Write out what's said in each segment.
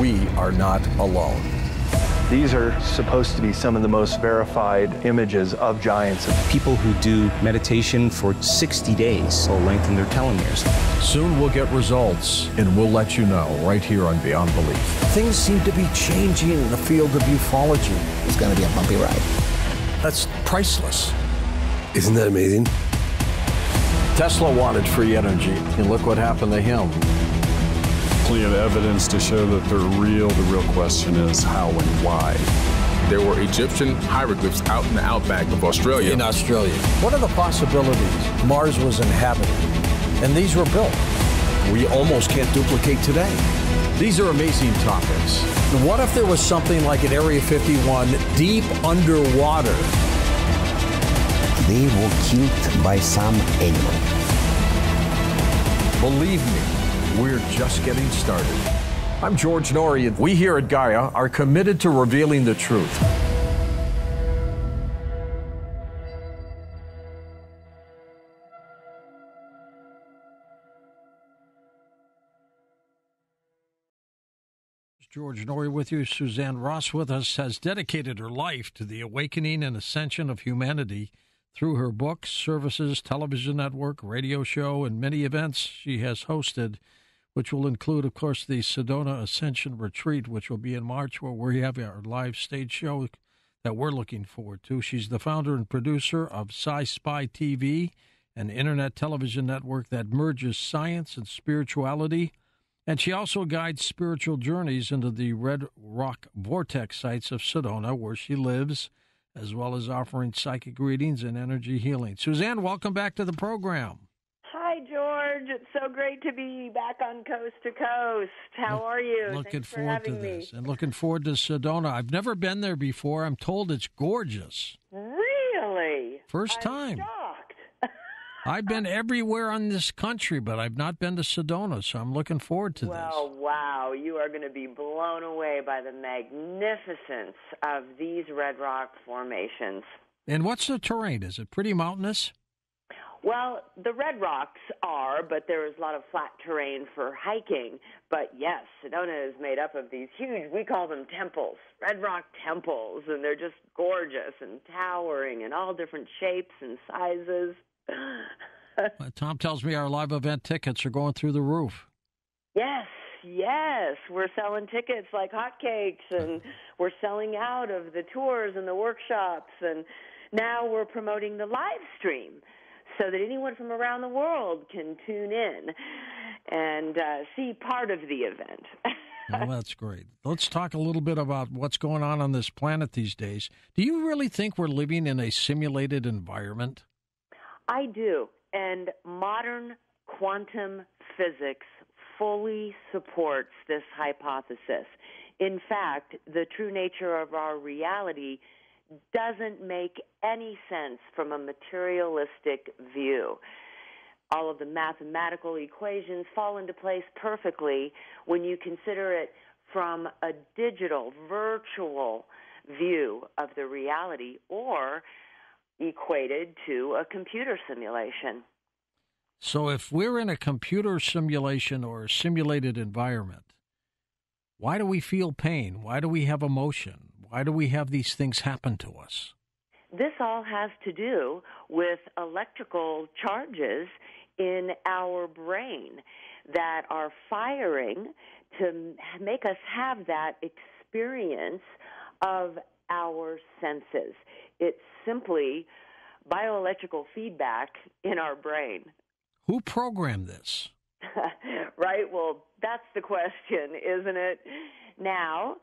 we are not alone. These are supposed to be some of the most verified images of giants. People who do meditation for 60 days will lengthen their telomeres. Soon we'll get results, and we'll let you know right here on Beyond Belief. Things seem to be changing in the field of ufology. It's going to be a bumpy ride. That's priceless. Isn't that amazing? Tesla wanted free energy, and look what happened to him. Plenty of evidence to show that they're real. The real question is how and why. There were Egyptian hieroglyphs out in the outback of Australia. In Australia. What are the possibilities? Mars was inhabited, and these were built. We almost can't duplicate today. These are amazing topics. What if there was something like at Area 51 deep underwater? They were killed by some animal. Believe me, we're just getting started. I'm George Norrie, and we here at Gaia are committed to revealing the truth. George Norrie with you. Suzanne Ross with us has dedicated her life to the awakening and ascension of humanity through her books, services, television network, radio show, and many events she has hosted, which will include, of course, the Sedona Ascension Retreat, which will be in March, where we have our live stage show that we're looking forward to. She's the founder and producer of Sci-Spy TV, an internet television network that merges science and spirituality. And she also guides spiritual journeys into the Red Rock Vortex sites of Sedona, where she lives, as well as offering psychic readings and energy healing. Suzanne, welcome back to the program. Hi, George. It's so great to be back on Coast to Coast. How are you? Looking forward to this, and looking forward to Sedona. I've never been there before. I'm told it's gorgeous. Really? First time. I'm shocked. I've been everywhere on this country, but I've not been to Sedona, so I'm looking forward to this. Well, wow. You are going to be blown away by the magnificence of these red rock formations. And what's the terrain? Is it pretty mountainous? Well, the red rocks are, but there is a lot of flat terrain for hiking. But yes, Sedona is made up of these huge, we call them temples, red rock temples, and they're just gorgeous and towering in all different shapes and sizes. Tom tells me our live event tickets are going through the roof. Yes. We're selling tickets like hotcakes, and we're selling out of the tours and the workshops, and now we're promoting the live stream so that anyone from around the world can tune in and see part of the event. Well, that's great. Let's talk a little bit about what's going on this planet these days. Do you really think we're living in a simulated environment? I do, and modern quantum physics fully supports this hypothesis. In fact, the true nature of our reality doesn't make any sense from a materialistic view. All of the mathematical equations fall into place perfectly when you consider it from a digital, virtual view of the reality, or equated to a computer simulation. So if we're in a computer simulation or a simulated environment, why do we feel pain? Why do we have emotion? Why do we have these things happen to us? This all has to do with electrical charges in our brain that are firing to make us have that experience of our senses. It's simply bioelectrical feedback in our brain. Who programmed this? Right? Well, that's the question, isn't it? Now,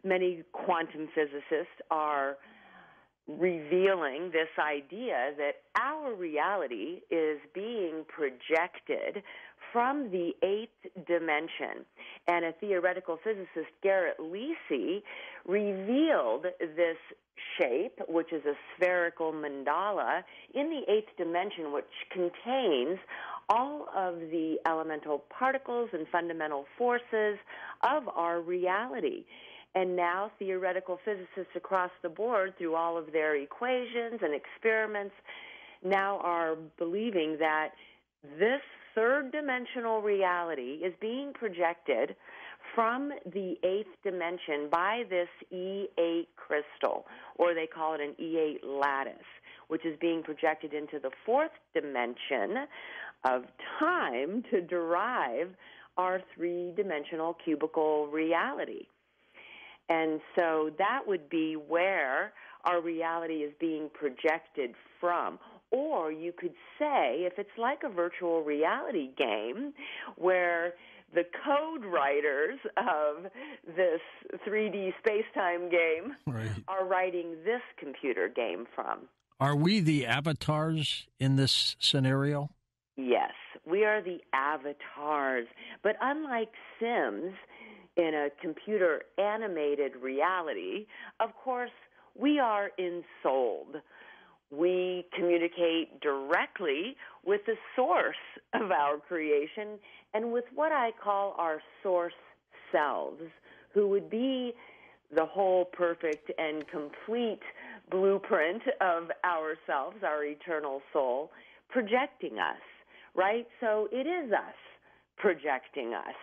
many quantum physicists are revealing this idea that our reality is being projected from the eighth dimension. And a theoretical physicist, Garrett Lisi, revealed this shape, which is a spherical mandala, in the eighth dimension, which contains all of the elemental particles and fundamental forces of our reality. And now theoretical physicists across the board, through all of their equations and experiments, now are believing that this third-dimensional reality is being projected from the eighth dimension by this E8 crystal, or they call it an E8 lattice, which is being projected into the fourth dimension of time to derive our three-dimensional cubical reality. And so that would be where our reality is being projected from. Or you could say, if it's like a virtual reality game where the code writers of this 3D space-time game are writing this computer game from. Are we the avatars in this scenario? Yes, we are the avatars. But unlike Sims in a computer-animated reality, of course, we are ensouled. We communicate directly with the source of our creation and with what I call our source selves, who would be the whole perfect and complete blueprint of ourselves, our eternal soul, projecting us, right? So it is us projecting us.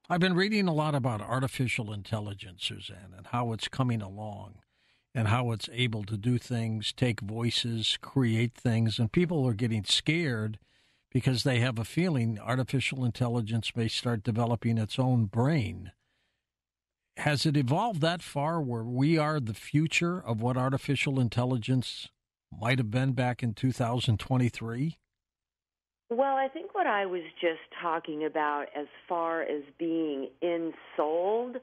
I've been reading a lot about artificial intelligence, Suzanne, and how it's coming along and how it's able to do things, take voices, create things, and people are getting scared because they have a feeling artificial intelligence may start developing its own brain. Has it evolved that far where we are the future of what artificial intelligence might have been back in 2023? Well, I think what I was just talking about as far as being ensouled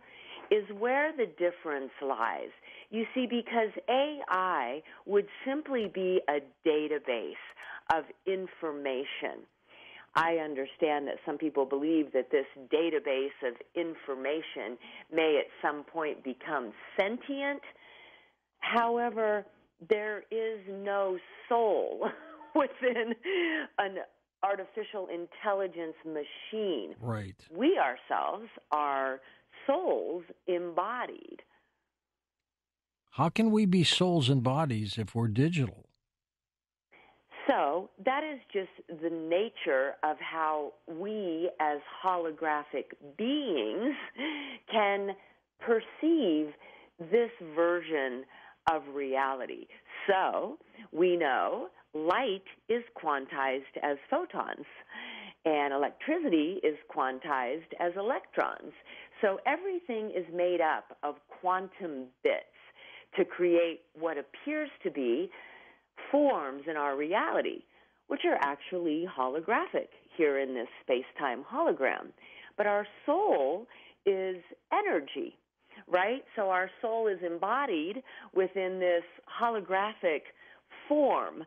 is where the difference lies. You see, because AI would simply be a database of information. I understand that some people believe that this database of information may at some point become sentient. However, there is no soul within an artificial intelligence machine. Right. We ourselves are souls embodied. How can we be souls and bodies if we're digital? So that is just the nature of how we as holographic beings can perceive this version of reality. So we know light is quantized as photons, and electricity is quantized as electrons. So everything is made up of quantum bits to create what appears to be forms in our reality, which are actually holographic here in this space-time hologram. But our soul is energy, right? So our soul is embodied within this holographic form.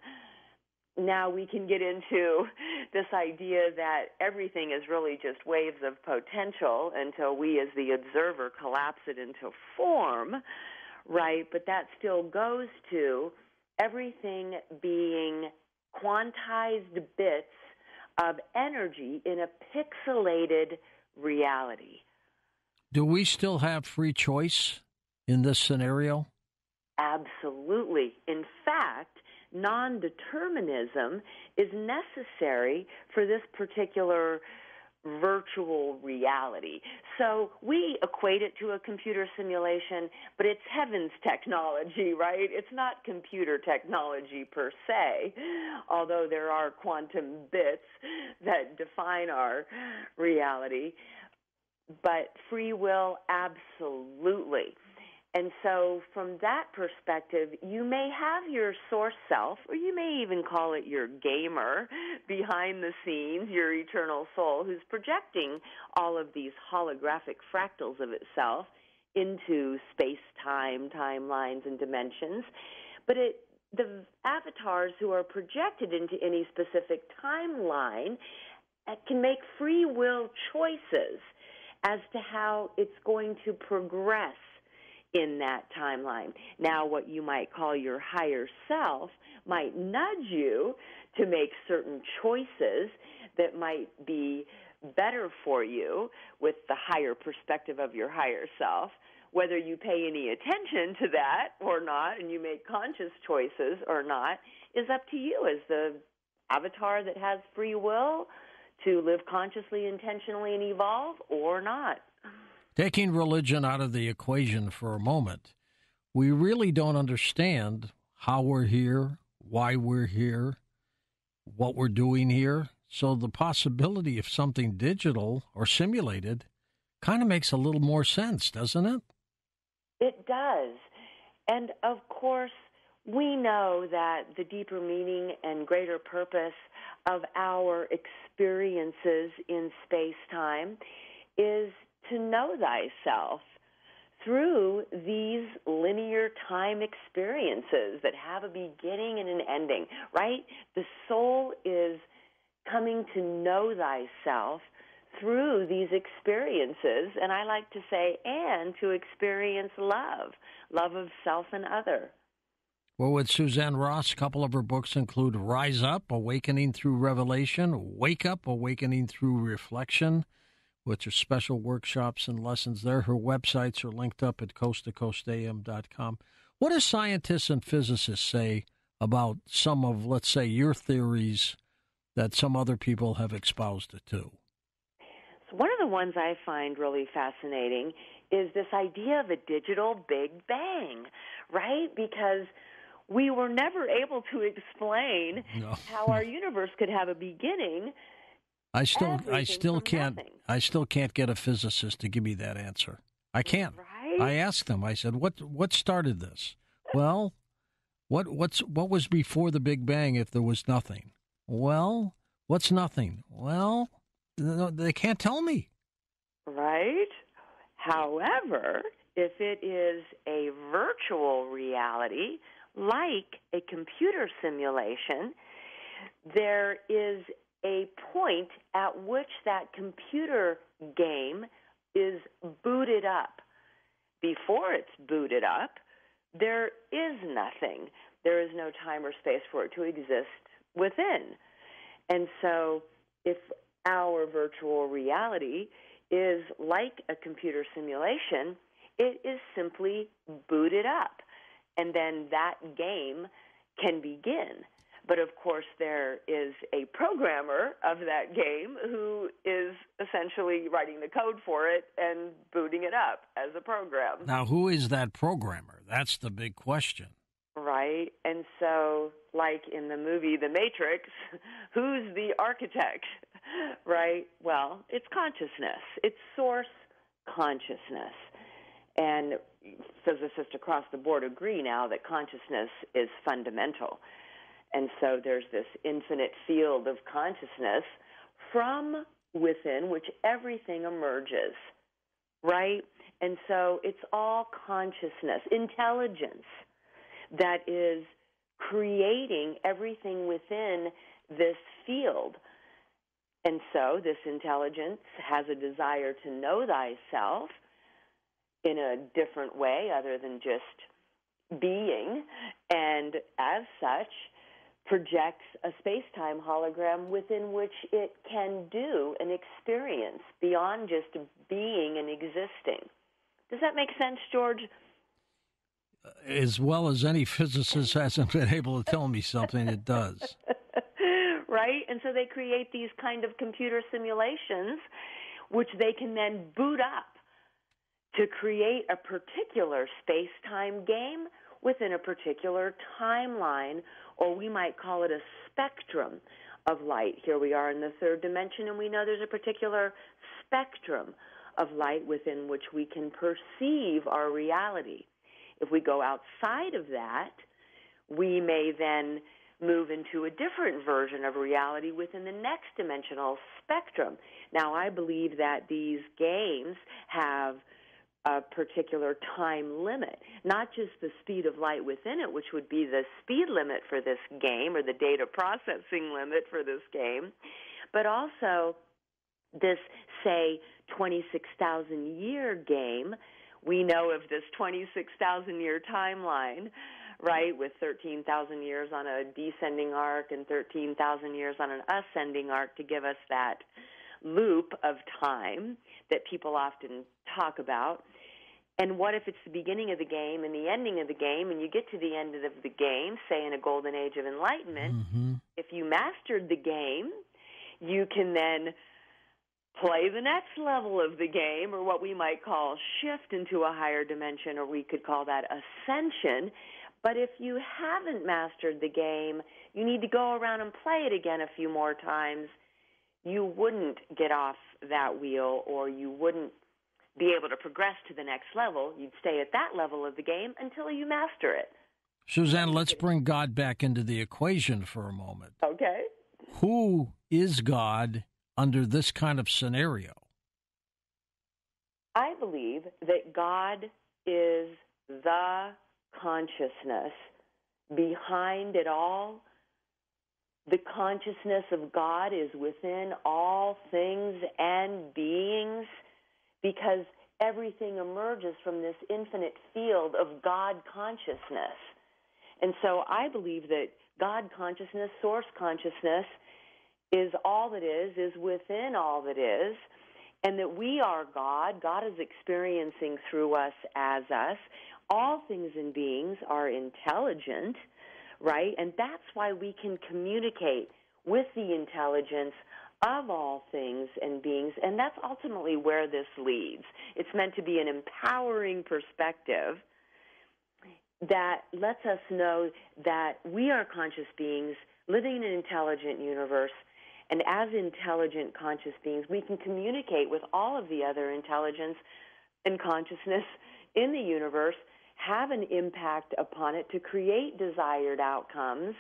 Now we can get into this idea that everything is really just waves of potential until we as the observer collapse it into form, right? But that still goes to everything being quantized bits of energy in a pixelated reality. Do we still have free choice in this scenario? Absolutely. In fact, non-determinism is necessary for this particular virtual reality. So we equate it to a computer simulation, but it's heaven's technology, right? It's not computer technology per se, although there are quantum bits that define our reality. But free will, absolutely. And so from that perspective, you may have your source self, or you may even call it your gamer behind the scenes, your eternal soul, who's projecting all of these holographic fractals of itself into space-time, timelines, and dimensions. But the avatars who are projected into any specific timeline can make free will choices as to how it's going to progress in that timeline. Now, what you might call your higher self might nudge you to make certain choices that might be better for you with the higher perspective of your higher self. Whether you pay any attention to that or not, and you make conscious choices or not, is up to you as the avatar that has free will to live consciously, intentionally, and evolve or not. Taking religion out of the equation for a moment, we really don't understand how we're here, why we're here, what we're doing here. So the possibility of something digital or simulated kind of makes a little more sense, doesn't it? It does. And of course, we know that the deeper meaning and greater purpose of our experiences in space-time is to know thyself through these linear time experiences that have a beginning and an ending, right? The soul is coming to know thyself through these experiences, and I like to say, and to experience love of self and other. Well, with Suzanne Ross, a couple of her books include Rise Up, Awakening Through Revelation, Wake Up, Awakening Through Reflection, which are special workshops and lessons there. Her websites are linked up at coasttocoastam.com. What do scientists and physicists say about some of, let's say, your theories that some other people have espoused it to? So one of the ones I find really fascinating is this idea of a digital Big Bang, right? Because we were never able to explain how our universe could have a beginning. I still can't get a physicist to give me that answer. I can't. Right? I asked them. I said, "What started this?" Well, what was before the Big Bang if there was nothing? Well, what's nothing? Well, they can't tell me. Right? However, if it is a virtual reality, like a computer simulation, there is a point at which that computer game is booted up. Before it's booted up, there is nothing. There is no time or space for it to exist within. And so if our virtual reality is like a computer simulation, it is simply booted up. And then that game can begin. But, of course, there is a programmer of that game who is essentially writing the code for it and booting it up as a program. Now, who is that programmer? That's the big question. Right. And so, like in the movie The Matrix, who's the architect? Right? Well, it's consciousness. It's source consciousness. And physicists across the board agree now that consciousness is fundamental. And so there's this infinite field of consciousness from within which everything emerges, right? And so it's all consciousness, intelligence that is creating everything within this field. And so this intelligence has a desire to know thyself in a different way other than just being, and as such projects a space-time hologram within which it can do an experience beyond just being and existing. Does that make sense, George? As well as any physicist hasn't been able to tell me something, it does. Right? And so they create these kind of computer simulations which they can then boot up to create a particular space-time game within a particular timeline, or we might call it a spectrum of light. Here we are in the third dimension, and we know there's a particular spectrum of light within which we can perceive our reality. If we go outside of that, we may then move into a different version of reality within the next dimensional spectrum. Now, I believe that these games have a particular time limit, not just the speed of light within it, which would be the speed limit for this game or the data processing limit for this game, but also this, say, 26,000-year game. We know of this 26,000-year timeline, right, with 13,000 years on a descending arc and 13,000 years on an ascending arc to give us that loop of time that people often talk about. And what if it's the beginning of the game and the ending of the game, and you get to the end of the game, say in a golden age of enlightenment, if you mastered the game, you can then play the next level of the game, or what we might call shift into a higher dimension, or we could call that ascension. But if you haven't mastered the game, you need to go around and play it again a few more times. You wouldn't get off that wheel, or you wouldn't be able to progress to the next level. You'd stay at that level of the game until you master it. Suzanne, let's bring God back into the equation for a moment. Okay. Who is God under this kind of scenario? I believe that God is the consciousness behind it all. The consciousness of God is within all things and beings, because everything emerges from this infinite field of God consciousness. And so I believe that God consciousness, source consciousness, is all that is within all that is, and that we are God. God is experiencing through us as us. All things and beings are intelligent, right? And that's why we can communicate with the intelligence of all things and beings, and that's ultimately where this leads. It's meant to be an empowering perspective that lets us know that we are conscious beings living in an intelligent universe, and as intelligent conscious beings, we can communicate with all of the other intelligence and consciousness in the universe, have an impact upon it to create desired outcomes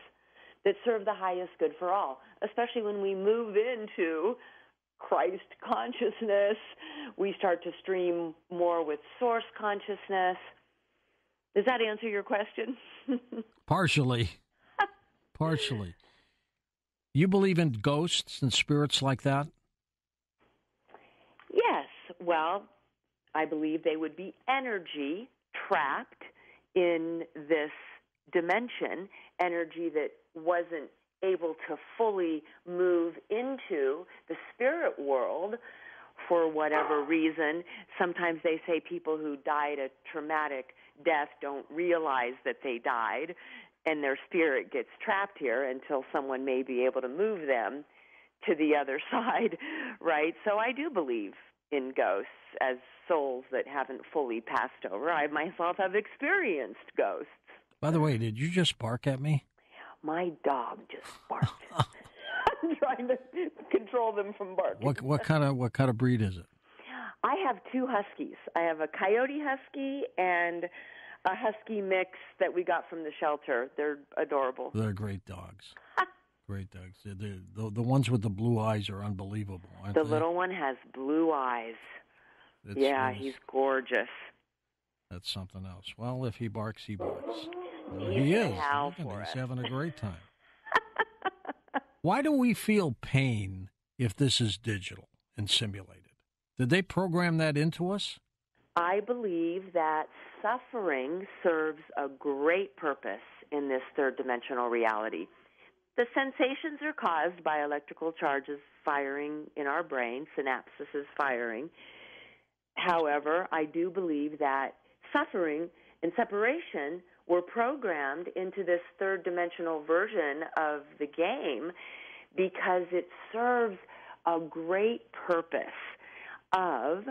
that serve the highest good for all, especially when we move into Christ consciousness. We start to stream more with source consciousness. Does that answer your question? Partially. Partially. You believe in ghosts and spirits like that? Yes. Well, I believe they would be energy trapped in this dimension, energy that wasn't able to fully move into the spirit world for whatever reason. Sometimes they say people who died a traumatic death don't realize that they died, and their spirit gets trapped here until someone may be able to move them to the other side, right? So I do believe in ghosts as souls that haven't fully passed over. I myself have experienced ghosts. By the way, did you just bark at me? My dog just barked. I'm trying to control them from barking. What kind of breed is it? I have two huskies. I have a coyote husky and a husky mix that we got from the shelter. They're adorable. They're great dogs. Great dogs. The ones with the blue eyes are unbelievable, aren't the they? little one has blue eyes. He's gorgeous. That's something else. Well, if he barks, he barks. He is. He's having a great time. Why do we feel pain if this is digital and simulated? Did they program that into us? I believe that suffering serves a great purpose in this third-dimensional reality. The sensations are caused by electrical charges firing in our brain, synapses firing. However, I do believe that suffering and separation were programmed into this third-dimensional version of the game because it serves a great purpose of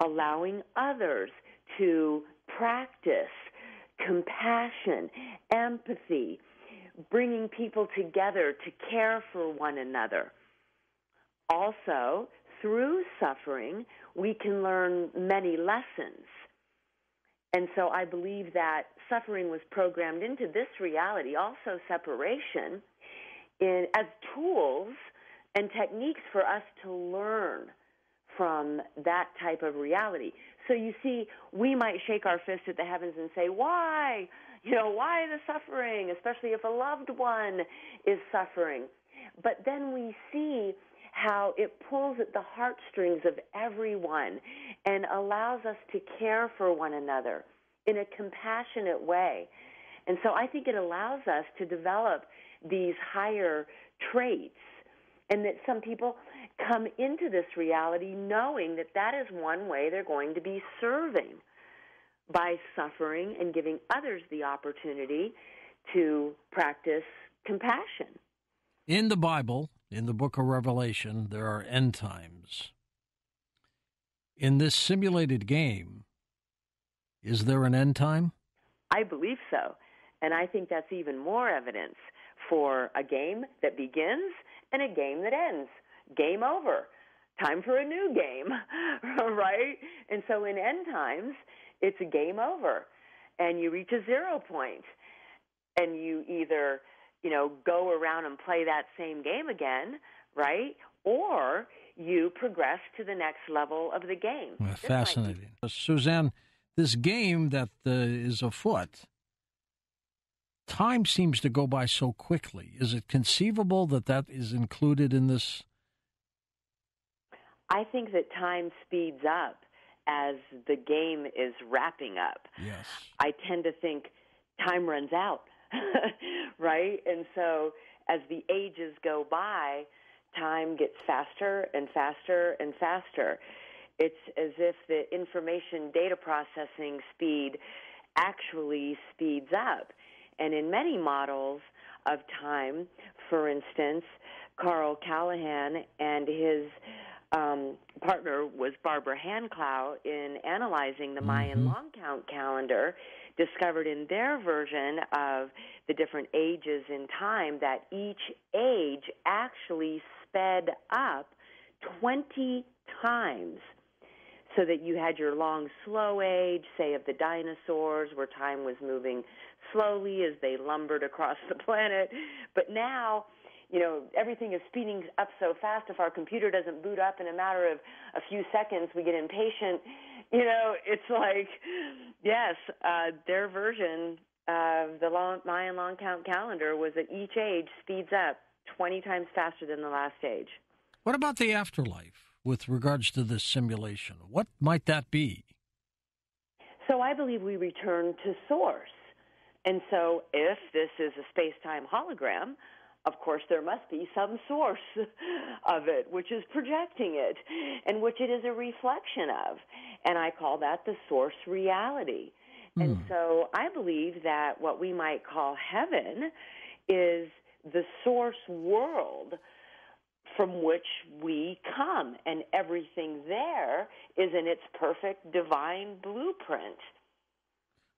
allowing others to practice compassion, empathy, bringing people together to care for one another. Also, through suffering, we can learn many lessons. And so I believe that suffering was programmed into this reality, also separation, as tools and techniques for us to learn from that type of reality. So you see, we might shake our fist at the heavens and say, why? Why the suffering, especially if a loved one is suffering? But then we see how it pulls at the heartstrings of everyone and allows us to care for one another in a compassionate way. And so I think it allows us to develop these higher traits, and that some people come into this reality knowing that that is one way they're going to be serving by suffering and giving others the opportunity to practice compassion. In the Bible, in the book of Revelation, there are end times. In this simulated game, is there an end time? I believe so. And I think that's even more evidence for a game that begins and a game that ends. Game over. Time for a new game, right? And so in end times, it's a game over. And you reach a 0 point. And you either, go around and play that same game again, right? Or you progress to the next level of the game. Well, fascinating. Suzanne, this game that is afoot, time seems to go by so quickly. Is it conceivable that is included in this? I think that time speeds up as the game is wrapping up. Yes. I tend to think time runs out, right? And so as the ages go by, time gets faster and faster and faster. It's as if the information data processing speed actually speeds up. And in many models of time, for instance, Carl Callahan and his partner was Barbara Hanclau in analyzing the Mayan long count calendar, discovered in their version of the different ages in time that each age actually sped up 20 times. So that you had your long, slow age, say, of the dinosaurs, where time was moving slowly as they lumbered across the planet. But now, everything is speeding up so fast. If our computer doesn't boot up in a matter of a few seconds, we get impatient. It's like, yes, their version of the Mayan long count calendar was that each age speeds up 20 times faster than the last age. What about the afterlife with regards to this simulation? What might that be? So I believe we return to source. And so if this is a space-time hologram, of course there must be some source of it, which is projecting it, and which it is a reflection of. And I call that the source reality. And so I believe that what we might call heaven is the source world from which we come, and everything there is in its perfect divine blueprint.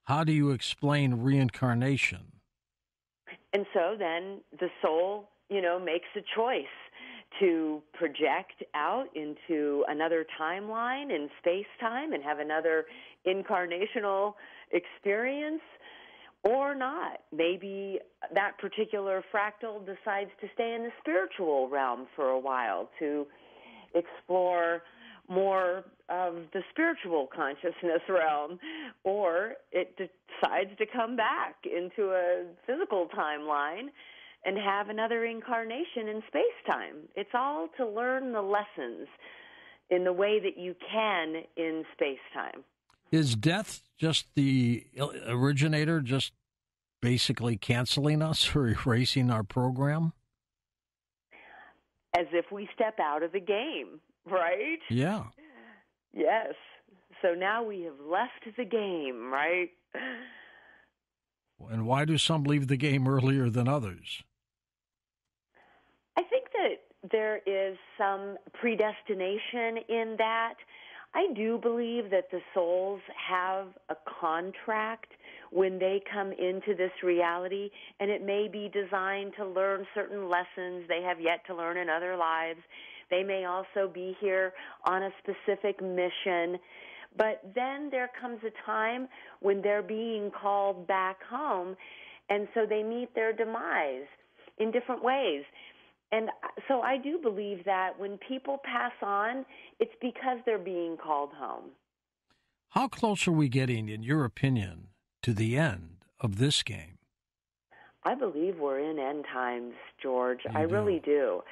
How do you explain reincarnation? And so then the soul, makes a choice to project out into another timeline in space-time and have another incarnational experience, or not. Maybe that particular fractal decides to stay in the spiritual realm for a while to explore more of the spiritual consciousness realm, or it decides to come back into a physical timeline and have another incarnation in space-time. It's all to learn the lessons in the way that you can in space-time. Is death just the originator, just basically canceling us or erasing our program? As if we step out of the game, right? Yeah. Yes. So now we have left the game, right? And why do some leave the game earlier than others? I think that there is some predestination in that. I do believe that the souls have a contract when they come into this reality, and it may be designed to learn certain lessons they have yet to learn in other lives. They may also be here on a specific mission. But then there comes a time when they're being called back home, and so they meet their demise in different ways. And so I do believe that when people pass on, it's because they're being called home. How close are we getting, in your opinion, to the end of this game? I believe we're in end times, George. You I do. really do.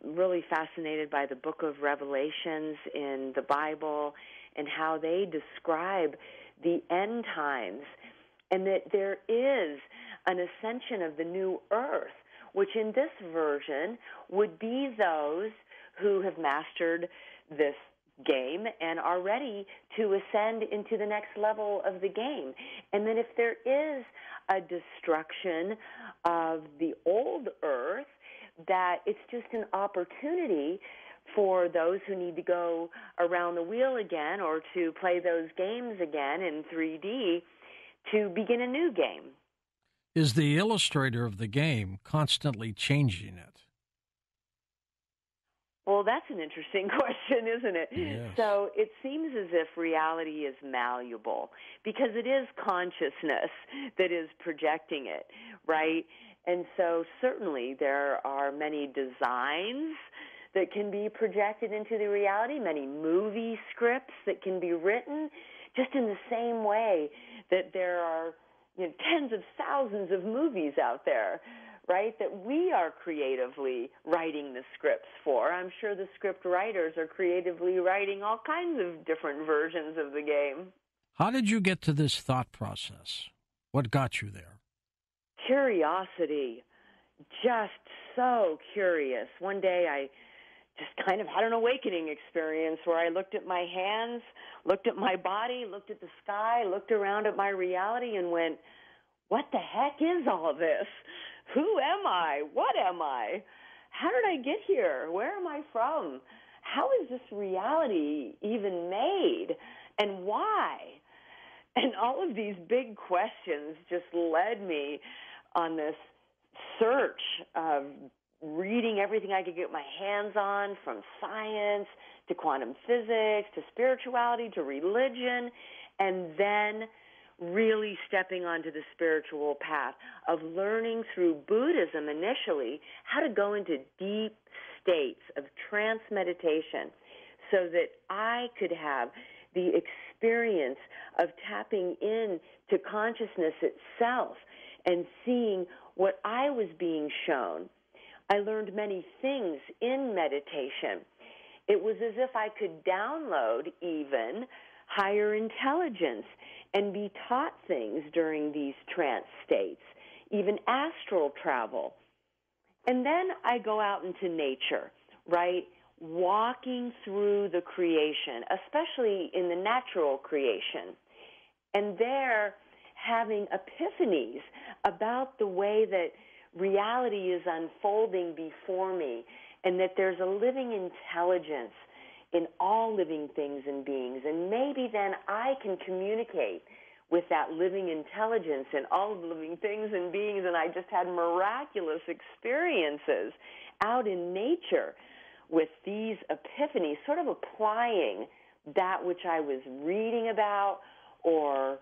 Really fascinated by the book of Revelations in the Bible and how they describe the end times, and that there is an ascension of the new earth, which in this version would be those who have mastered this game and are ready to ascend into the next level of the game. And then if there is a destruction of the old earth, that it's just an opportunity for those who need to go around the wheel again or to play those games again in 3D to begin a new game. Is the illustrator of the game constantly changing it? Well, that's an interesting question, isn't it? Yes. So it seems as if reality is malleable because it is consciousness that is projecting it, right? And so certainly there are many designs that can be projected into the reality, many movie scripts that can be written, just in the same way that there are tens of thousands of movies out there, right, that we are creatively writing the scripts for. I'm sure the script writers are creatively writing all kinds of different versions of the game. How did you get to this thought process? What got you there? Curiosity. Just so curious. One day I just kind of had an awakening experience where I looked at my hands, looked at my body, looked at the sky, looked around at my reality and went, what the heck is all this? Who am I? What am I? How did I get here? Where am I from? How is this reality even made? And why? And all of these big questions just led me on this search of reading everything I could get my hands on, from science to quantum physics to spirituality to religion, and then really stepping onto the spiritual path of learning through Buddhism initially how to go into deep states of trance meditation so that I could have the experience of tapping in to consciousness itself and seeing what I was being shown. I learned many things in meditation. It was as if I could download even higher intelligence and be taught things during these trance states, even astral travel. And then I go out into nature, right, walking through the creation, especially in the natural creation, and there having epiphanies about the way that reality is unfolding before me and that there's a living intelligence in all living things and beings. And maybe then I can communicate with that living intelligence in all of the living things and beings. And I just had miraculous experiences out in nature with these epiphanies, sort of applying that which I was reading about or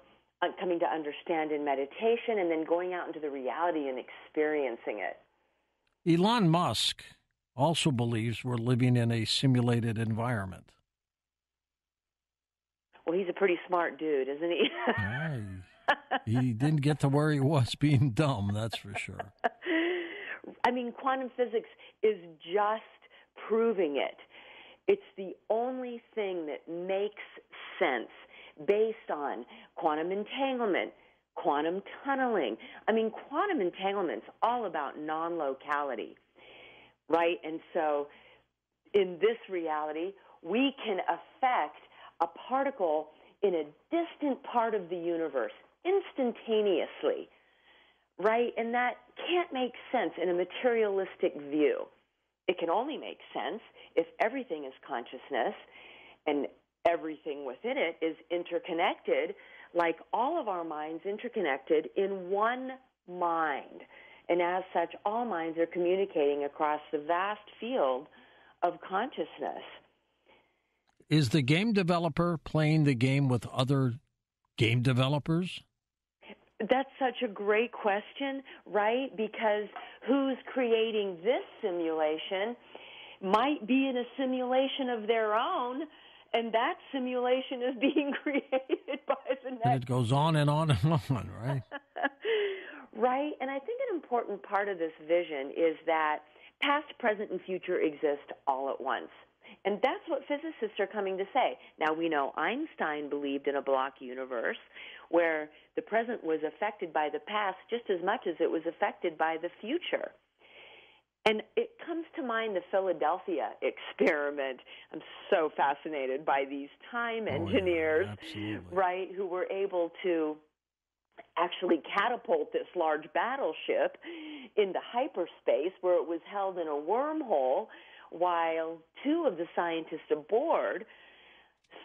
coming to understand in meditation and then going out into the reality and experiencing it. Elon Musk also believes we're living in a simulated environment. Well, he's a pretty smart dude, isn't he? He didn't get to where he was being dumb, that's for sure. I mean, quantum physics is just proving it. It's the only thing that makes sense based on quantum entanglement, quantum tunneling. I mean, quantum entanglement's all about non-locality, right? And so in this reality, we can affect a particle in a distant part of the universe instantaneously, right? And that can't make sense in a materialistic view. It can only make sense if everything is consciousness and everything within it is interconnected, like all of our minds interconnected in one mind. And as such, all minds are communicating across the vast field of consciousness. Is the game developer playing the game with other game developers? That's such a great question, right? Because who's creating this simulation might be in a simulation of their own, and that simulation is being created by the next. And it goes on and on and on, right? Right. And I think an important part of this vision is that past, present, and future exist all at once. And that's what physicists are coming to say. Now, we know Einstein believed in a block universe where the present was affected by the past just as much as it was affected by the future. And it comes to mind the Philadelphia experiment. I'm so fascinated by these time engineers, right, who were able to actually catapult this large battleship into hyperspace, where it was held in a wormhole, while two of the scientists aboard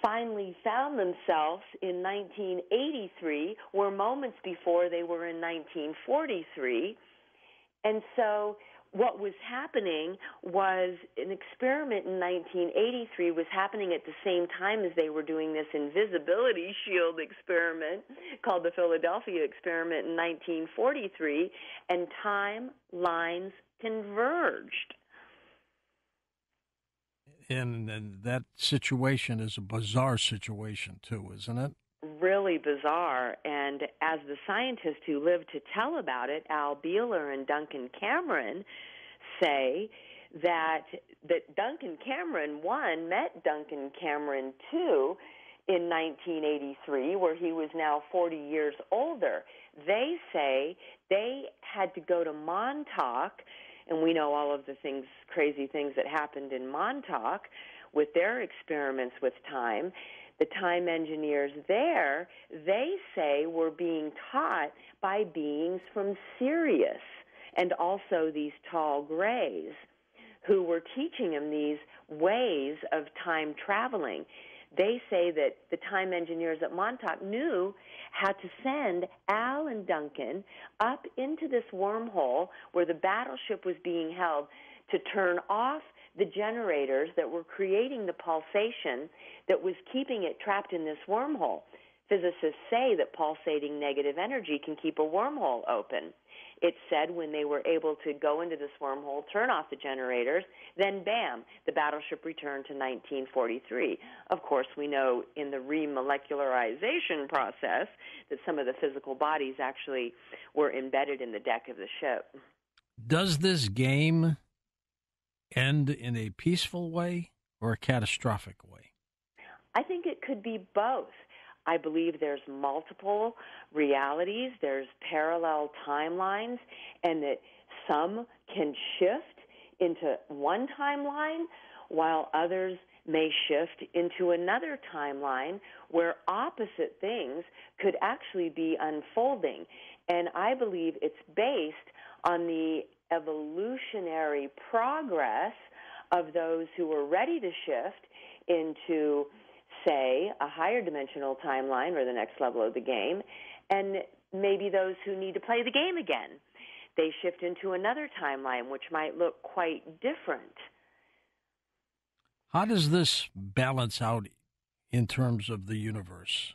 finally found themselves in 1983, where moments before they were in 1943. And so what was happening was an experiment in 1983 was happening at the same time as they were doing this invisibility shield experiment called the Philadelphia experiment in 1943, and timelines converged. And that situation is a bizarre situation, too, isn't it? Really bizarre. And as the scientists who lived to tell about it, Al Beeler and Duncan Cameron, say that Duncan Cameron, one, met Duncan Cameron, two, in 1983, where he was now 40 years older. They say they had to go to Montauk, and we know all of the crazy things that happened in Montauk with their experiments with time. The time engineers there, they say, were being taught by beings from Sirius, and also these tall grays, who were teaching them these ways of time traveling. They say that the time engineers at Montauk knew how to send Al and Duncan up into this wormhole where the battleship was being held to turn off the generators that were creating the pulsation that was keeping it trapped in this wormhole. Physicists say that pulsating negative energy can keep a wormhole open. It said when they were able to go into this wormhole, turn off the generators, then bam, the battleship returned to 1943. Of course, we know in the remolecularization process that some of the physical bodies actually were embedded in the deck of the ship. Does this game end in a peaceful way or a catastrophic way? I think it could be both. I believe there's multiple realities, there's parallel timelines, and that some can shift into one timeline while others may shift into another timeline where opposite things could actually be unfolding. And I believe it's based on the evolutionary progress of those who were ready to shift into, say, a higher dimensional timeline or the next level of the game, and maybe those who need to play the game again. They shift into another timeline, which might look quite different. How does this balance out in terms of the universe?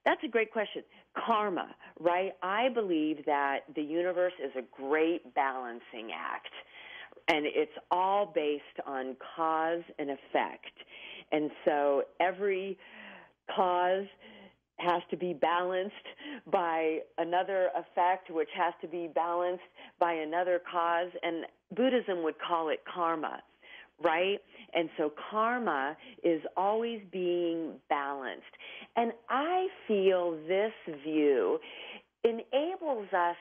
That's a great question. Karma, right? I believe that the universe is a great balancing act, and it's all based on cause and effect. And so every cause has to be balanced by another effect, which has to be balanced by another cause. And Buddhism would call it karma, right? And so karma is always being balanced. And I feel this view enables us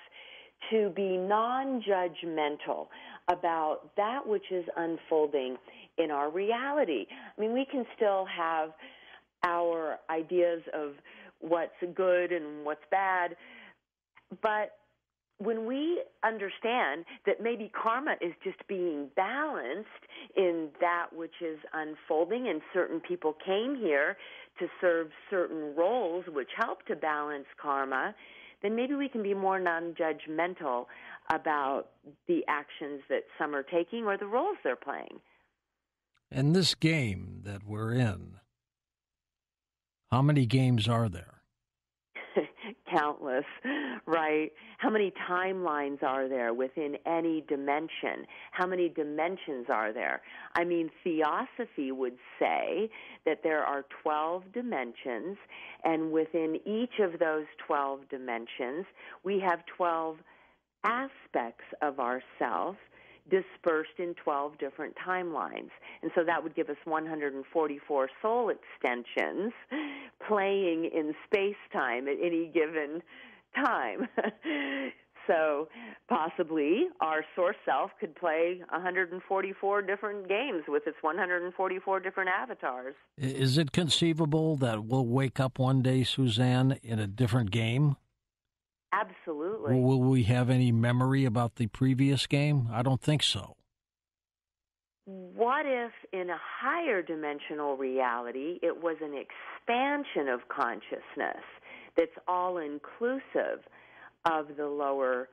to be non-judgmental about that which is unfolding in our reality. I mean, we can still have our ideas of what's good and what's bad, but when we understand that maybe karma is just being balanced in that which is unfolding, and certain people came here to serve certain roles which help to balance karma, then maybe we can be more non-judgmental about the actions that some are taking or the roles they're playing. And this game that we're in, how many games are there? Countless, right? How many timelines are there within any dimension? How many dimensions are there? I mean, Theosophy would say that there are 12 dimensions, and within each of those 12 dimensions, we have 12 aspects of ourselves dispersed in 12 different timelines. And so that would give us 144 soul extensions playing in space-time at any given time. So possibly our source self could play 144 different games with its 144 different avatars. Is it conceivable that we'll wake up one day, Suzanne, in a different game? Absolutely. Will we have any memory about the previous game? I don't think so. What if in a higher dimensional reality it was an expansion of consciousness that's all-inclusive of the lower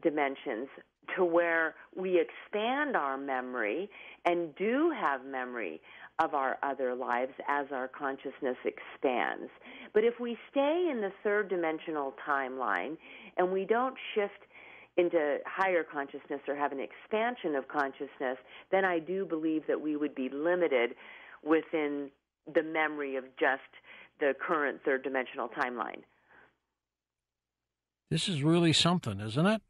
dimensions, to where we expand our memory and do have memory of our other lives as our consciousness expands. But if we stay in the third dimensional timeline and we don't shift into higher consciousness or have an expansion of consciousness, then I do believe that we would be limited within the memory of just the current third dimensional timeline. This is really something, isn't it?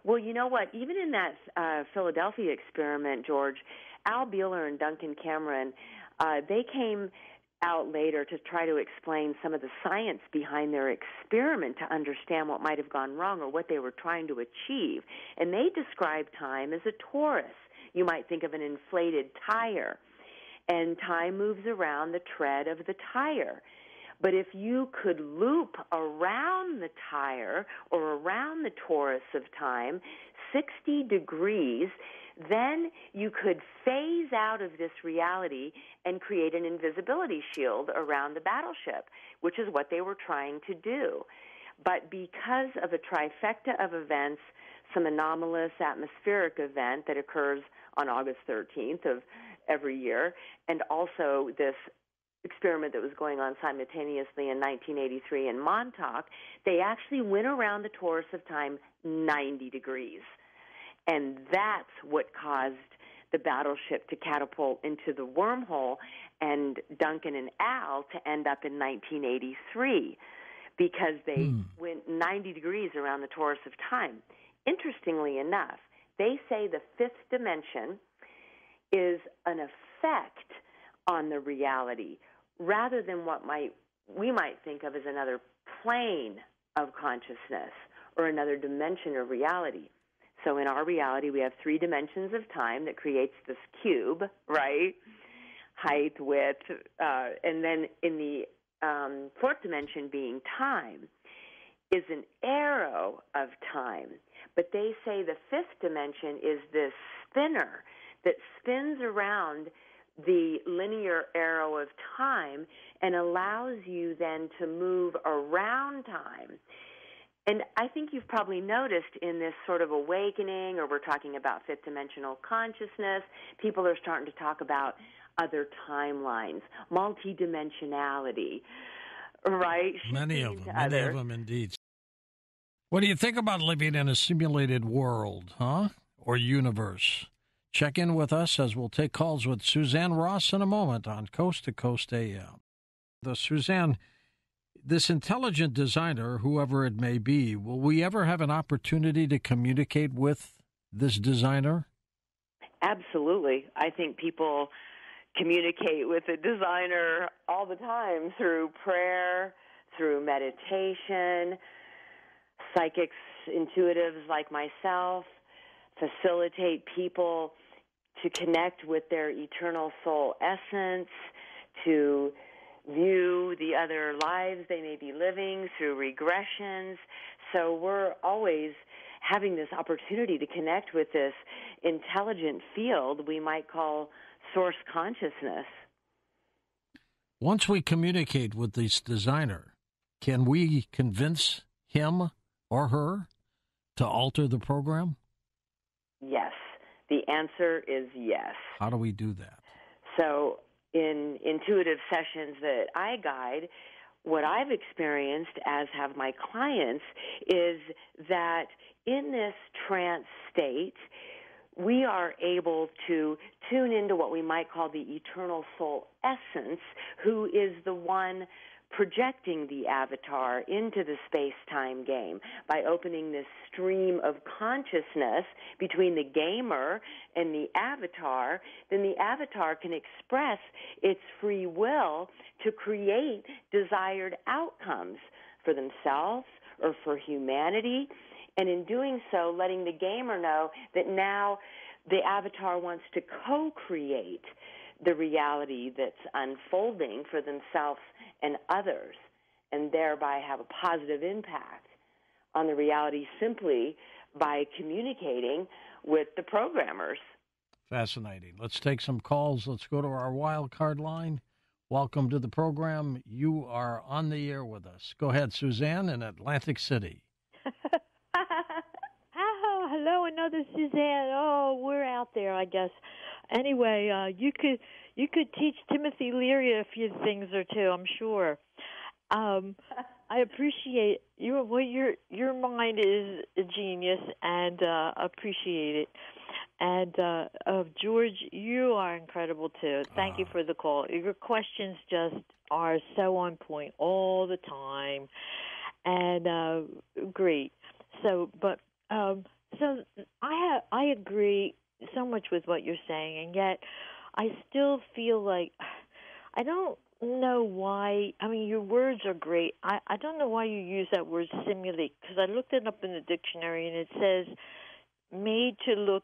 Well, you know what? Even in that Philadelphia experiment, George, Al Bueller and Duncan Cameron, they came out later to try to explain some of the science behind their experiment to understand what might have gone wrong or what they were trying to achieve. And they described time as a torus. You might think of an inflated tire. And time moves around the tread of the tire. But if you could loop around the tire or around the torus of time 60 degrees, then you could phase out of this reality and create an invisibility shield around the battleship, which is what they were trying to do. But because of a trifecta of events, some anomalous atmospheric event that occurs on August 13th of every year, and also this experiment that was going on simultaneously in 1983 in Montauk, they actually went around the torus of time 90 degrees. And that's what caused the battleship to catapult into the wormhole and Duncan and Al to end up in 1983 because they went 90 degrees around the torus of time. Interestingly enough, they say the fifth dimension is an effect on the reality rather than what we might think of as another plane of consciousness or another dimension of reality. So in our reality, we have three dimensions of time that creates this cube, right? Height, width, and then in the fourth dimension being time is an arrow of time. But they say the fifth dimension is this spinner that spins around the linear arrow of time and allows you then to move around time. And I think you've probably noticed in this sort of awakening, or we're talking about fifth dimensional consciousness, people are starting to talk about other timelines, multidimensionality, right? Many of them indeed. What do you think about living in a simulated world, or universe? Check in with us as we'll take calls with Suzanne Ross in a moment on Coast to Coast AM. Suzanne, this intelligent designer, whoever it may be, will we ever have an opportunity to communicate with this designer? Absolutely. I think people communicate with a designer all the time through prayer, through meditation. Psychics, intuitives like myself facilitate people to connect with their eternal soul essence, to view the other lives they may be living through regressions. So we're always having this opportunity to connect with this intelligent field we might call source consciousness. Once we communicate with this designer, can we convince him or her to alter the program? Yes. The answer is yes. How do we do that? So in intuitive sessions that I guide, what I've experienced, as have my clients, is that in this trance state, we are able to tune into what we might call the eternal soul essence, who is the one projecting the avatar into the space-time game by opening this stream of consciousness between the gamer and the avatar. Then the avatar can express its free will to create desired outcomes for themselves or for humanity. And in doing so, letting the gamer know that now the avatar wants to co-create the reality that's unfolding for themselves and others, and thereby have a positive impact on the reality simply by communicating with the programmers. Fascinating. Let's take some calls. Let's go to our wild card line. Welcome to the program. You are on the air with us. Go ahead, Suzanne in Atlantic City. Hello, another Suzanne. Oh, we're out there, I guess. Anyway, you could teach Timothy Leary a few things or two, I'm sure. I appreciate you. Well, your mind is a genius, and appreciate it. And George, you are incredible too. Thank you for the call. Your questions just are so on point all the time, and great. So I agree so much with what you're saying, and yet I still feel like I don't know why. I mean, your words are great. I don't know why you use that word simulate, because I looked it up in the dictionary, and it says made to look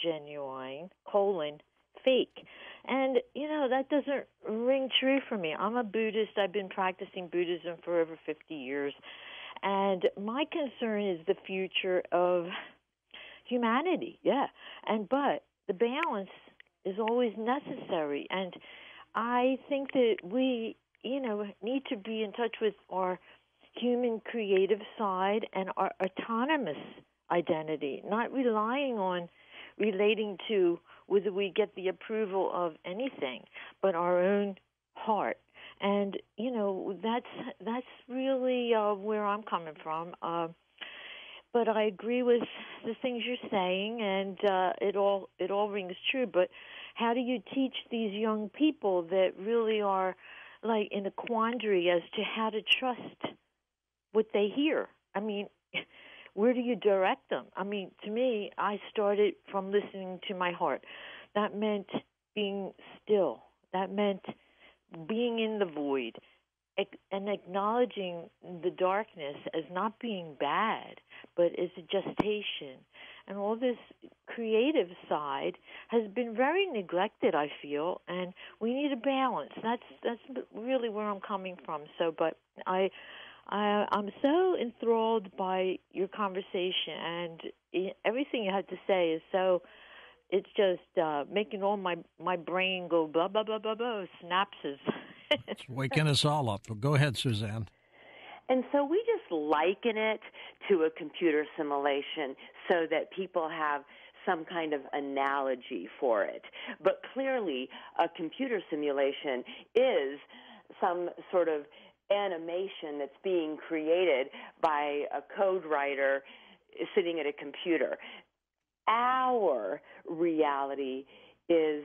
genuine, fake. And, that doesn't ring true for me. I'm a Buddhist. I've been practicing Buddhism for over 50 years. And my concern is the future of humanity, but the balance is always necessary. And I think that we, need to be in touch with our human creative side and our autonomous identity, not relying on relating to whether we get the approval of anything, but our own heart. And, that's really where I'm coming from. But I agree with the things you're saying, and it all rings true. But how do you teach these young people that really are like in a quandary as to how to trust what they hear? I mean, where do you direct them? I mean, to me, I started from listening to my heart. That meant being still. That meant being in the void and acknowledging the darkness as not being bad, but as a gestation. And all this creative side has been very neglected, I feel, and we need a balance. That's really where I'm coming from. So, but I'm so enthralled by your conversation, and everything you had to say is so. It's just making all my brain go blah blah blah blah blah synapses. It's waking us all up. Go ahead, Suzanne. And so we just liken it to a computer simulation so that people have some kind of analogy for it. But clearly, a computer simulation is some sort of animation that's being created by a code writer sitting at a computer. Our reality is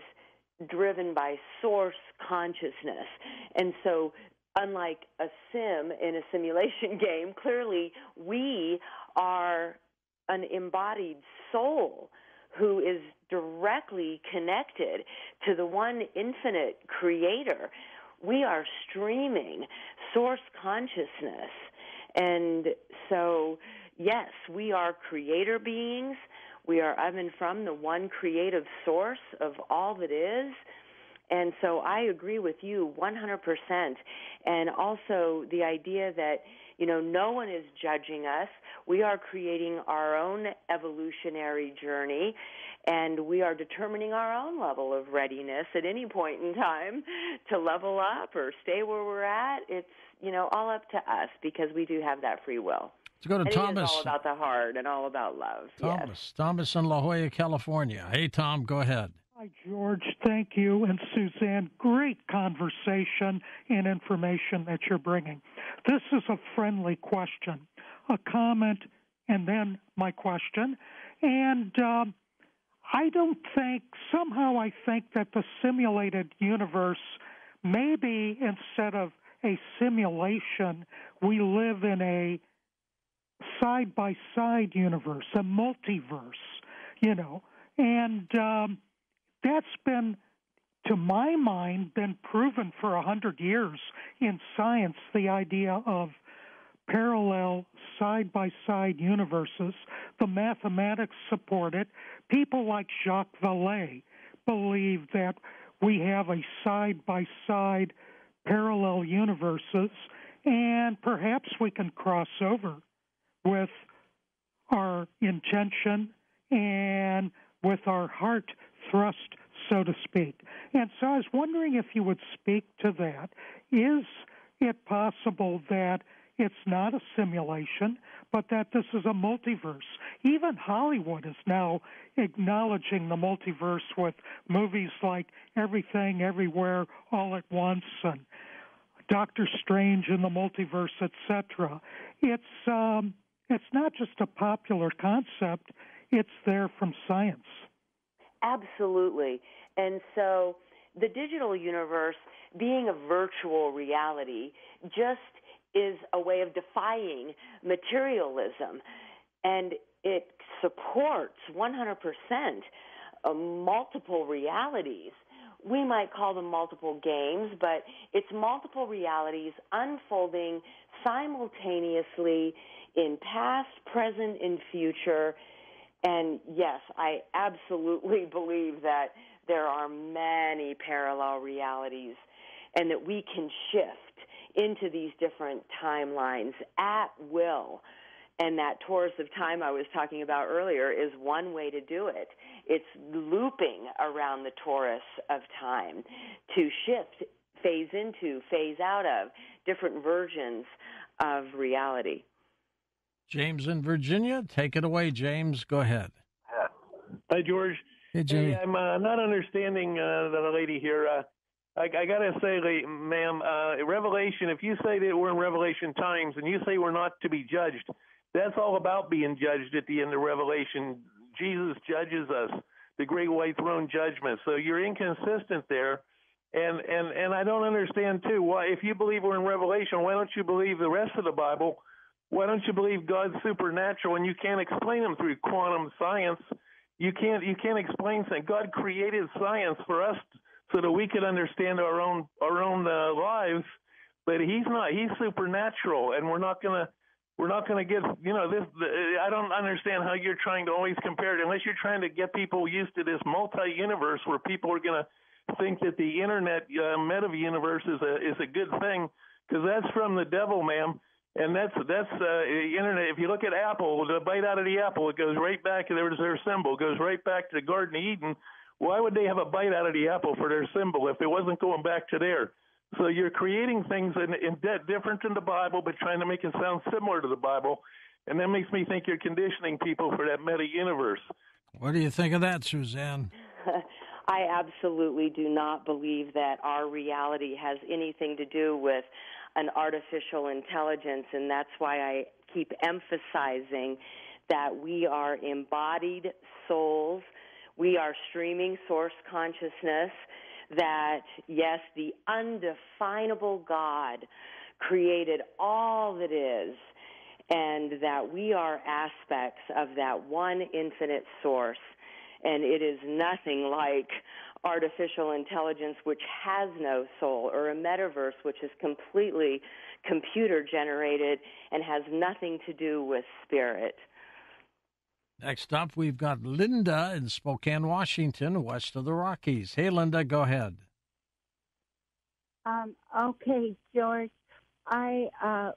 driven by source consciousness. And so unlike a sim in a simulation game, clearly we are an embodied soul who is directly connected to the one infinite creator. We are streaming source consciousness. And so, yes, we are creator beings. We are of and from the one creative source of all that is. And so I agree with you 100%. And also the idea that, no one is judging us. We are creating our own evolutionary journey, and we are determining our own level of readiness at any point in time to level up or stay where we're at. It's, all up to us because we do have that free will. Let's go to Thomas. It's all about the heart and all about love. Thomas in La Jolla, California. Hey, Tom, go ahead. Hi, George. Thank you. And Suzanne, great conversation and information that you're bringing. This is a friendly question, a comment, and then my question. And I think that the simulated universe, maybe instead of a simulation, we live in a side-by-side universe, a multiverse, and that's been, to my mind, been proven for 100 years in science, the idea of parallel side-by-side universes. The mathematics support it. People like Jacques Vallée believe that we have a side-by-side parallel universes, and perhaps we can cross over with our intention and with our heart thrust, so to speak. And so I was wondering if you would speak to that. Is it possible that it's not a simulation, but that this is a multiverse? Even Hollywood is now acknowledging the multiverse with movies like Everything, Everywhere, All at Once, and Doctor Strange in the Multiverse, etc. It's not just a popular concept, it's there from science. Absolutely. And so the digital universe, being a virtual reality, just is a way of defying materialism. And it supports 100% multiple realities. We might call them multiple games, but it's multiple realities unfolding simultaneously in past, present, and future. And yes, I absolutely believe that there are many parallel realities and that we can shift into these different timelines at will. And that torus of time I was talking about earlier is one way to do it. It's looping around the torus of time to shift, phase into, phase out of different versions of reality. James in Virginia, take it away, James. Go ahead. Hi, George. Hey, Jimmy. Hey, I'm not understanding the lady here. I got to say, ma'am, Revelation, if you say that we're in Revelation times and you say we're not to be judged, that's all about being judged at the end of Revelation. Jesus judges us, the great white throne judgment. So you're inconsistent there. And I don't understand, too, why, if you believe we're in Revelation, why don't you believe the rest of the Bible? Why don't you believe God's supernatural and you can't explain him through quantum science? You can't explain things. God created science for us so that we could understand our own lives, but he's not. He's supernatural, and we're not gonna get this. I don't understand how you're trying to always compare it, unless you're trying to get people used to this multi-universe where people are gonna think that the internet meta-universe is a good thing, because that's from the devil, ma'am. And that's internet. If you look at Apple, the bite out of the apple, it goes right back to their symbol. It goes right back to the Garden of Eden. Why would they have a bite out of the apple for their symbol if it wasn't going back to there? So you're creating things in different than the Bible, but trying to make it sound similar to the Bible. And that makes me think you're conditioning people for that meta-universe. What do you think of that, Suzanne? I absolutely do not believe that our reality has anything to do with an artificial intelligence, and that's why I keep emphasizing that we are embodied souls. We are streaming source consciousness, that, yes, the undefinable God created all that is, and that we are aspects of that one infinite source. And it is nothing like artificial intelligence, which has no soul, or a metaverse, which is completely computer-generated and has nothing to do with spirit. Next up, we've got Linda in Spokane, Washington, west of the Rockies. Hey, Linda, go ahead. Okay, George. I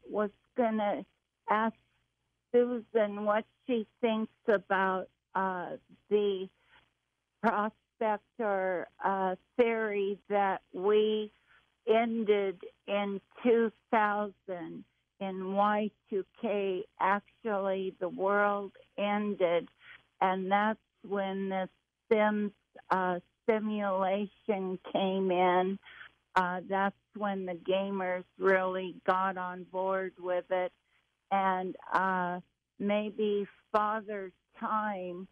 was going to ask Susan what she thinks about the prospect or theory that we ended in 2000 in Y2K. Actually, the world ended, and that's when the simulation came in. That's when the gamers really got on board with it, and maybe Father Time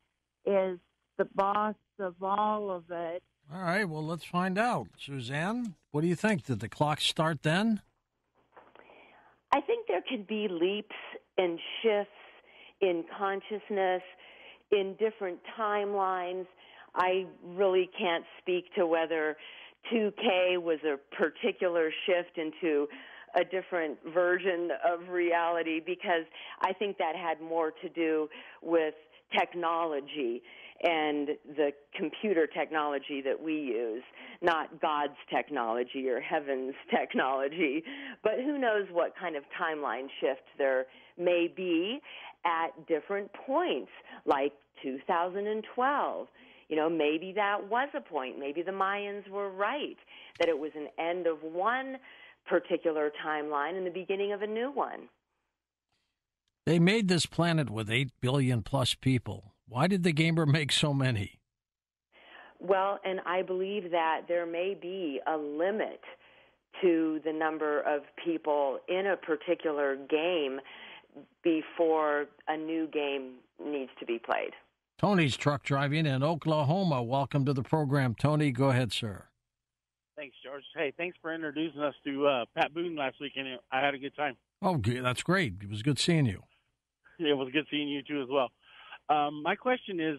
is the boss of all of it. All right, well, let's find out. Suzanne, what do you think? Did the clock start then? I think there could be leaps and shifts in consciousness in different timelines. I really can't speak to whether 2K was a particular shift into a different version of reality, because I think that had more to do with technology and the computer technology that we use, not God's technology or heaven's technology. But who knows what kind of timeline shift there may be at different points, like 2012. Maybe that was a point. Maybe the Mayans were right, that it was an end of one particular timeline and the beginning of a new one. They made this planet with 8 billion plus people. Why did the gamer make so many? Well, and I believe that there may be a limit to the number of people in a particular game before a new game needs to be played. Tony's truck driving in Oklahoma. Welcome to the program, Tony. Go ahead, sir. Thanks, George. Hey, thanks for introducing us to Pat Boone last weekend. I had a good time. Oh, that's great. It was good seeing you. Yeah, it was good seeing you, too, as well. My question is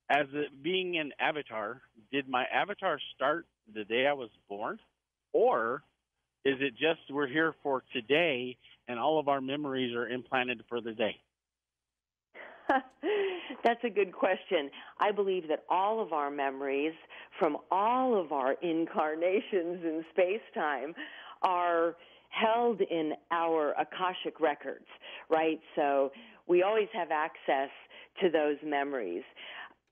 as being an avatar, did my avatar start the day I was born? Or is it just we're here for today and all of our memories are implanted for the day? That's a good question. I believe that all of our memories from all of our incarnations in space-time are held in our Akashic records, right? So we always have access to those memories.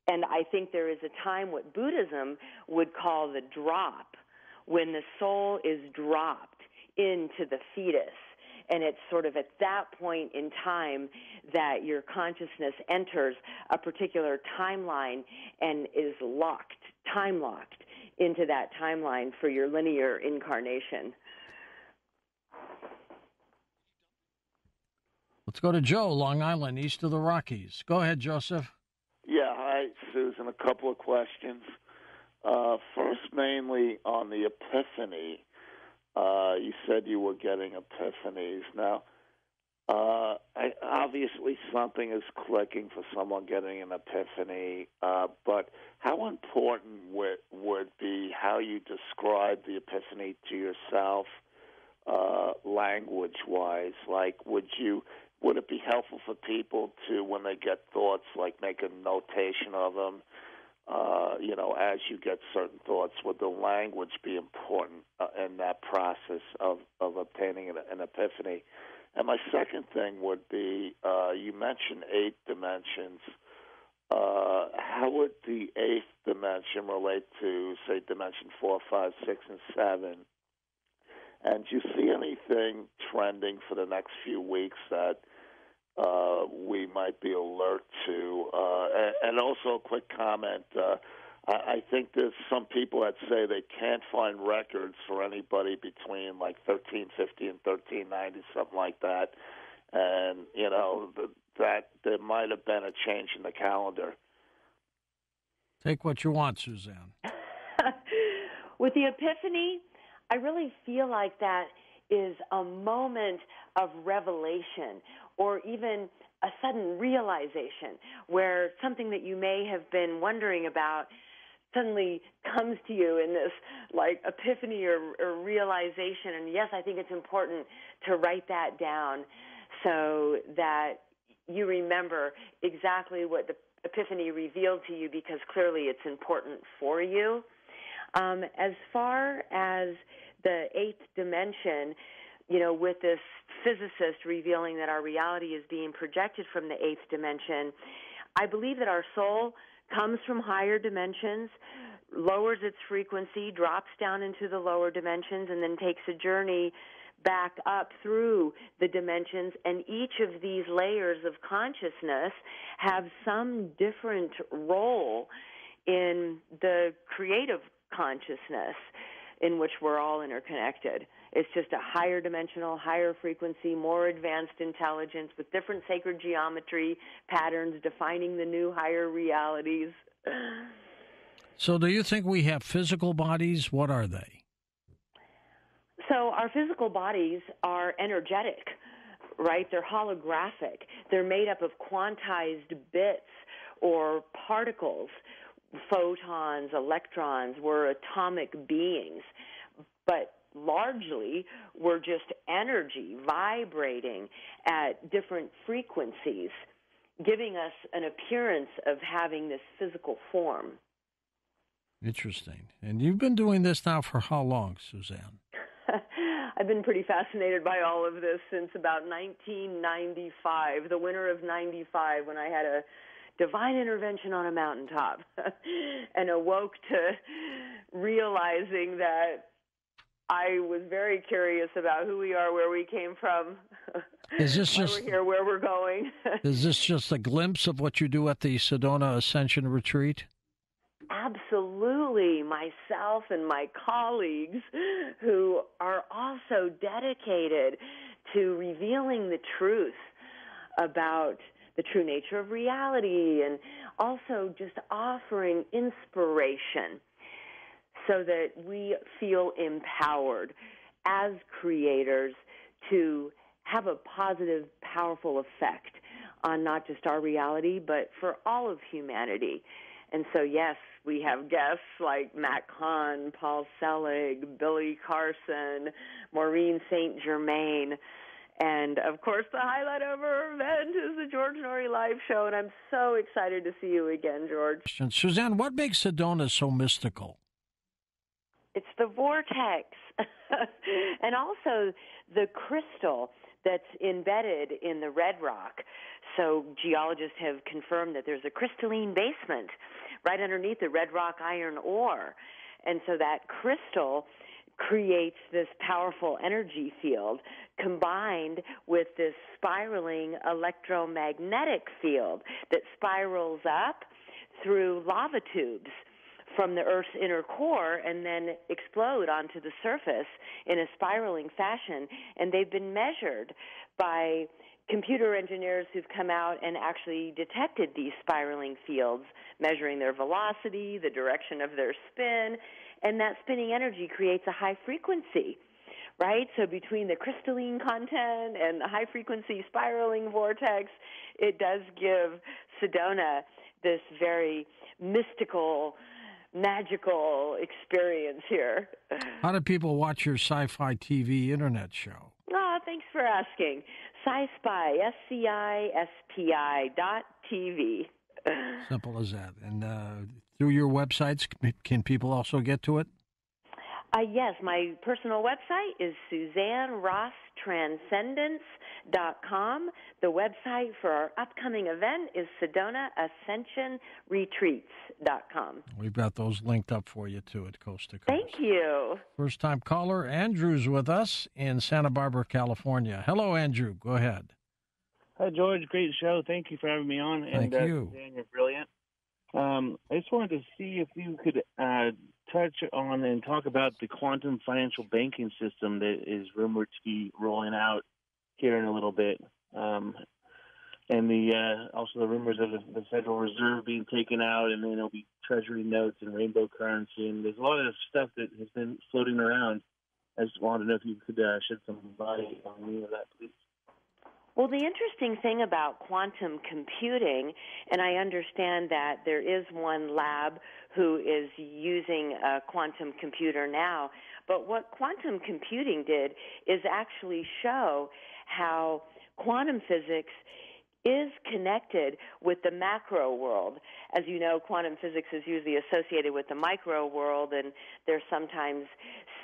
And I think there is a time what Buddhism would call the drop, when the soul is dropped into the fetus. And it's sort of at that point in time that your consciousness enters a particular timeline and is time-locked into that timeline for your linear incarnation. Let's go to Joe, Long Island, east of the Rockies. Go ahead, Joseph. Yeah, hi, Susan. A couple of questions. First, mainly on the epiphany. You said you were getting epiphanies. Now, obviously something is clicking for someone getting an epiphany, but how important would be how you describe the epiphany to yourself, language-wise? Like, would it be helpful for people to, when they get thoughts, like make a notation of them? As you get certain thoughts, would the language be important in that process of obtaining an epiphany? And my second thing would be, you mentioned 8 dimensions. How would the 8th dimension relate to, say, dimension 4, 5, 6, and 7? And do you see anything trending for the next few weeks that we might be alert to? And also a quick comment. I think there's some people that say they can't find records for anybody between like 1350 and 1390, something like that. And, that there might have been a change in the calendar. Take what you want, Suzanne. With the epiphany, I really feel like that is a moment of revelation, or even a sudden realization where something that you may have been wondering about suddenly comes to you in this like epiphany or realization. And yes, I think it's important to write that down so that you remember exactly what the epiphany revealed to you, because clearly it's important for you. As far as the 8th dimension, with this physicist revealing that our reality is being projected from the 8th dimension, I believe that our soul comes from higher dimensions, lowers its frequency, drops down into the lower dimensions, and then takes a journey back up through the dimensions. And each of these layers of consciousness have some different role in the creative consciousness in which we're all interconnected. It's just a higher dimensional, higher frequency, more advanced intelligence with different sacred geometry patterns defining the new higher realities. So do you think we have physical bodies? What are they? So our physical bodies are energetic, right? They're holographic. They're made up of quantized bits or particles, photons, electrons. We're atomic beings. But largely we're just energy vibrating at different frequencies, giving us an appearance of having this physical form. Interesting. And you've been doing this now for how long, Suzanne? I've been pretty fascinated by all of this since about 1995, the winter of 95, when I had a divine intervention on a mountaintop and awoke to realizing that I was very curious about who we are, where we came from, is this why just, we're here, where we're going. Is this just a glimpse of what you do at the Sedona Ascension Retreat? Absolutely. Myself and my colleagues who are also dedicated to revealing the truth about the true nature of reality and also just offering inspiration so that we feel empowered as creators to have a positive, powerful effect on not just our reality, but for all of humanity. And so, yes, we have guests like Matt Kahn, Paul Selig, Billy Carson, Maureen St. Germain. And, of course, the highlight of our event is the George Norrie Live Show, and I'm so excited to see you again, George. And Suzanne, what makes Sedona so mystical? It's the vortex and also the crystal that's embedded in the red rock. So geologists have confirmed that there's a crystalline basement right underneath the red rock iron ore. And so that crystal creates this powerful energy field combined with this spiraling electromagnetic field that spirals up through lava tubes from the Earth's inner core and then explode onto the surface in a spiraling fashion. And they've been measured by computer engineers who've come out and actually detected these spiraling fields, measuring their velocity, the direction of their spin, and that spinning energy creates a high frequency, right? So between the crystalline content and the high-frequency spiraling vortex, it does give Sedona this very mystical, magical experience here. How do people watch your sci-fi TV internet show? Oh, thanks for asking. SciSpy, SCISPI.TV. Simple as that. And through your websites, can people also get to it? Yes, my personal website is SuzanneRossTranscendence.com. The website for our upcoming event is SedonaAscensionRetreats.com. We've got those linked up for you, too, at Coast to Coast. Thank you. First-time caller, Andrew's with us in Santa Barbara, California. Hello, Andrew. Go ahead. Hi, George. Great show. Thank you for having me on. Thank you. Suzanne, you're brilliant. I just wanted to see if you could touch on and talk about the quantum financial banking system that is rumored to be rolling out here in a little bit, and also the rumors of the Federal Reserve being taken out, and then there'll be Treasury notes and rainbow currency, and there's a lot of stuff that has been floating around. I just wanted to know if you could shed some light on any of that, please. Well, the interesting thing about quantum computing, and I understand that there is one lab who is using a quantum computer now, but what quantum computing did is actually show how quantum physics is connected with the macro world. As you know, quantum physics is usually associated with the micro world, and there sometimes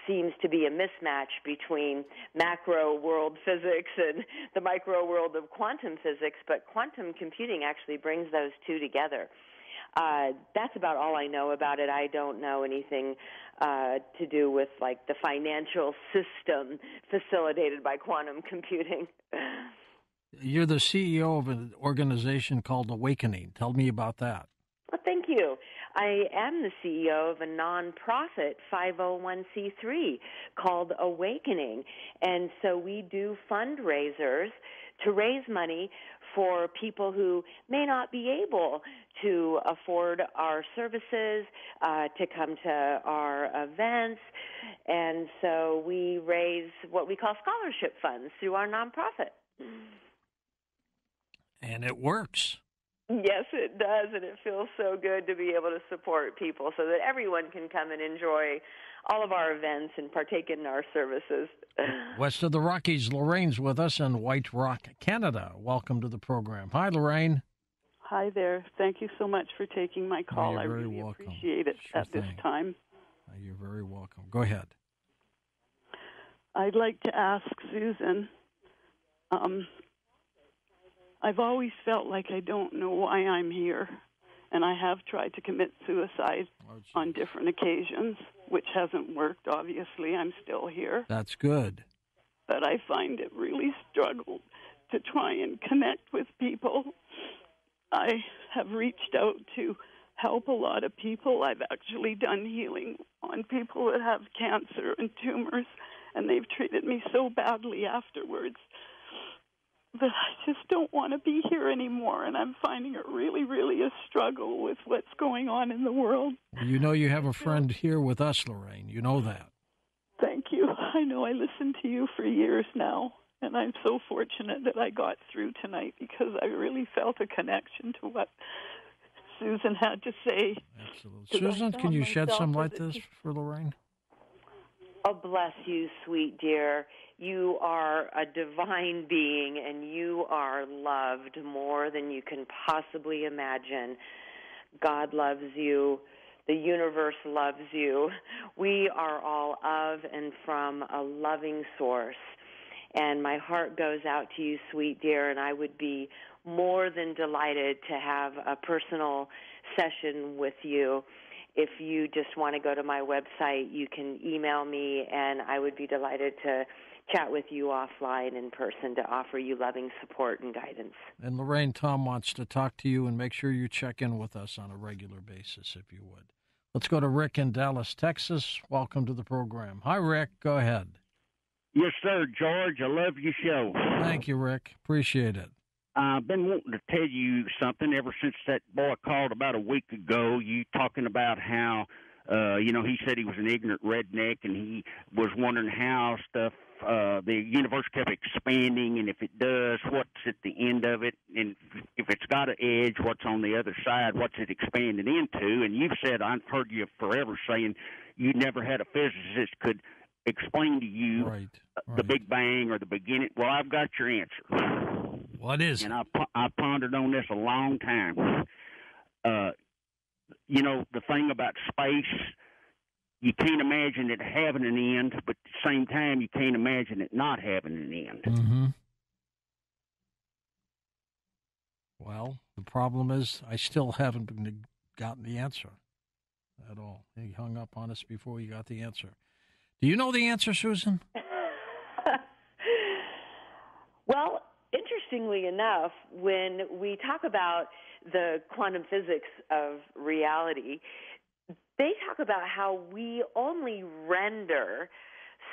seems to be a mismatch between macro world physics and the micro world of quantum physics, but quantum computing actually brings those two together. That's about all I know about it. I don't know anything to do with, like, the financial system facilitated by quantum computing. You're the CEO of an organization called Awakening. Tell me about that. Well, thank you. I am the CEO of a nonprofit 501c3 called Awakening. And so we do fundraisers to raise money for people who may not be able to afford our services, to come to our events. And so we raise what we call scholarship funds through our nonprofit. And it works. Yes, it does, and it feels so good to be able to support people so that everyone can come and enjoy all of our events and partake in our services. West of the Rockies, Lorraine's with us in White Rock, Canada. Welcome to the program. Hi, Lorraine. Hi there. Thank you so much for taking my call. You're I very really welcome. appreciate it Sure at this thing. time. You're very welcome. Go ahead. I'd like to ask Susan, I've always felt like I don't know why I'm here, and I have tried to commit suicide on different occasions, which hasn't worked, obviously. I'm still here. That's good. But I find it really struggled to try and connect with people. I have reached out to help a lot of people. I've actually done healing on people that have cancer and tumors, and they've treated me so badly afterwards that I just don't want to be here anymore, and I'm finding it really, really a struggle with what's going on in the world. Well, you know you have a friend here with us, Lorraine. You know that. Thank you. I know I listened to you for years now, and I'm so fortunate that I got through tonight because I really felt a connection to what Susan had to say. Absolutely. Susan, can you shed some light to this for Lorraine? Oh, bless you, sweet dear. You are a divine being, and you are loved more than you can possibly imagine. God loves you. The universe loves you. We are all of and from a loving source. And my heart goes out to you, sweet dear, and I would be more than delighted to have a personal session with you. If you just want to go to my website, you can email me, and I would be delighted to chat with you offline in person to offer you loving support and guidance. And Lorraine, Tom wants to talk to you and make sure you check in with us on a regular basis, if you would. Let's go to Rick in Dallas, Texas. Welcome to the program. Hi, Rick. Go ahead. Yes, sir, George. I love your show. Thank you, Rick. Appreciate it. I've been wanting to tell you something ever since that boy called about a week ago. You talking about how, he said he was an ignorant redneck, and he was wondering how stuff, the universe kept expanding, and if it does, what's at the end of it, and if it's got an edge, what's on the other side, what's it expanded into? And you've said, I've heard you forever saying you never had a physicist could explain to you the Big Bang or the beginning. Well, I've got your answer. What is it? And I pondered on this a long time. The thing about space, you can't imagine it having an end, but at the same time, you can't imagine it not having an end. Mm-hmm. Well, the problem is I still haven't gotten the answer at all. He hung up on us before he got the answer. Do you know the answer, Susan? Well, interestingly enough, when we talk about the quantum physics of reality, they talk about how we only render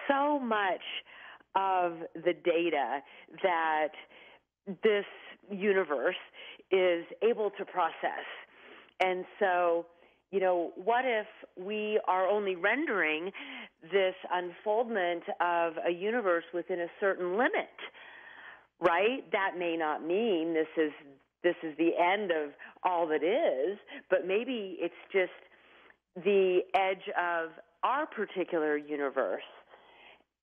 so much of the data that this universe is able to process. And so, what if we are only rendering this unfoldment of a universe within a certain limit? Right? That may not mean this is the end of all that is, but maybe it's just the edge of our particular universe.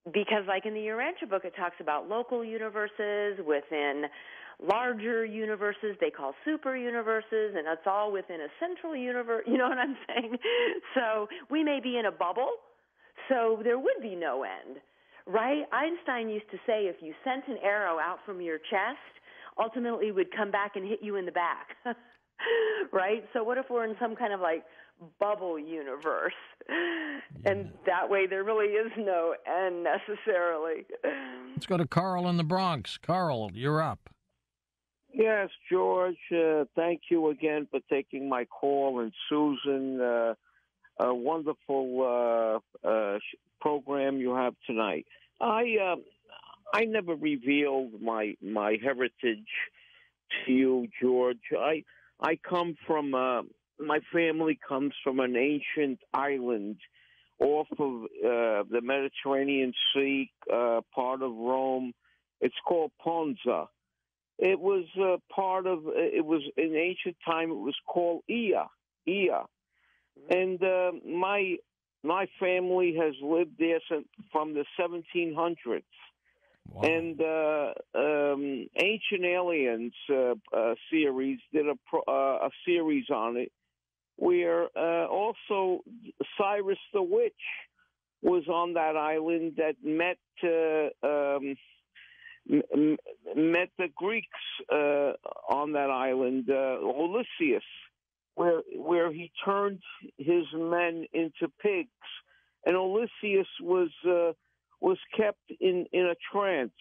Because like in the Urantia book, it talks about local universes within larger universes they call super universes, and it's all within a central universe. You know what I'm saying? So we may be in a bubble, so there would be no end. Right? Einstein used to say if you sent an arrow out from your chest, ultimately it would come back and hit you in the back. Right? So what if we're in some kind of bubble universe? And that way there really is no end necessarily. Let's go to Carl in the Bronx. Carl, you're up. Yes, George, thank you again for taking my call. And Susan, a wonderful program you have tonight. I never revealed my heritage to you, George. I come from my family comes from an ancient island off of the Mediterranean Sea, part of Rome. It's called Ponza. It was part of. It was in ancient time. It was called Ia. And my family has lived there from the 1700s. Wow. And Ancient Aliens series did a series on it, where also Cyrus the Witch was on that island that met the Greeks on that island, Odysseus, where he turned his men into pigs, and Odysseus was kept in a trance.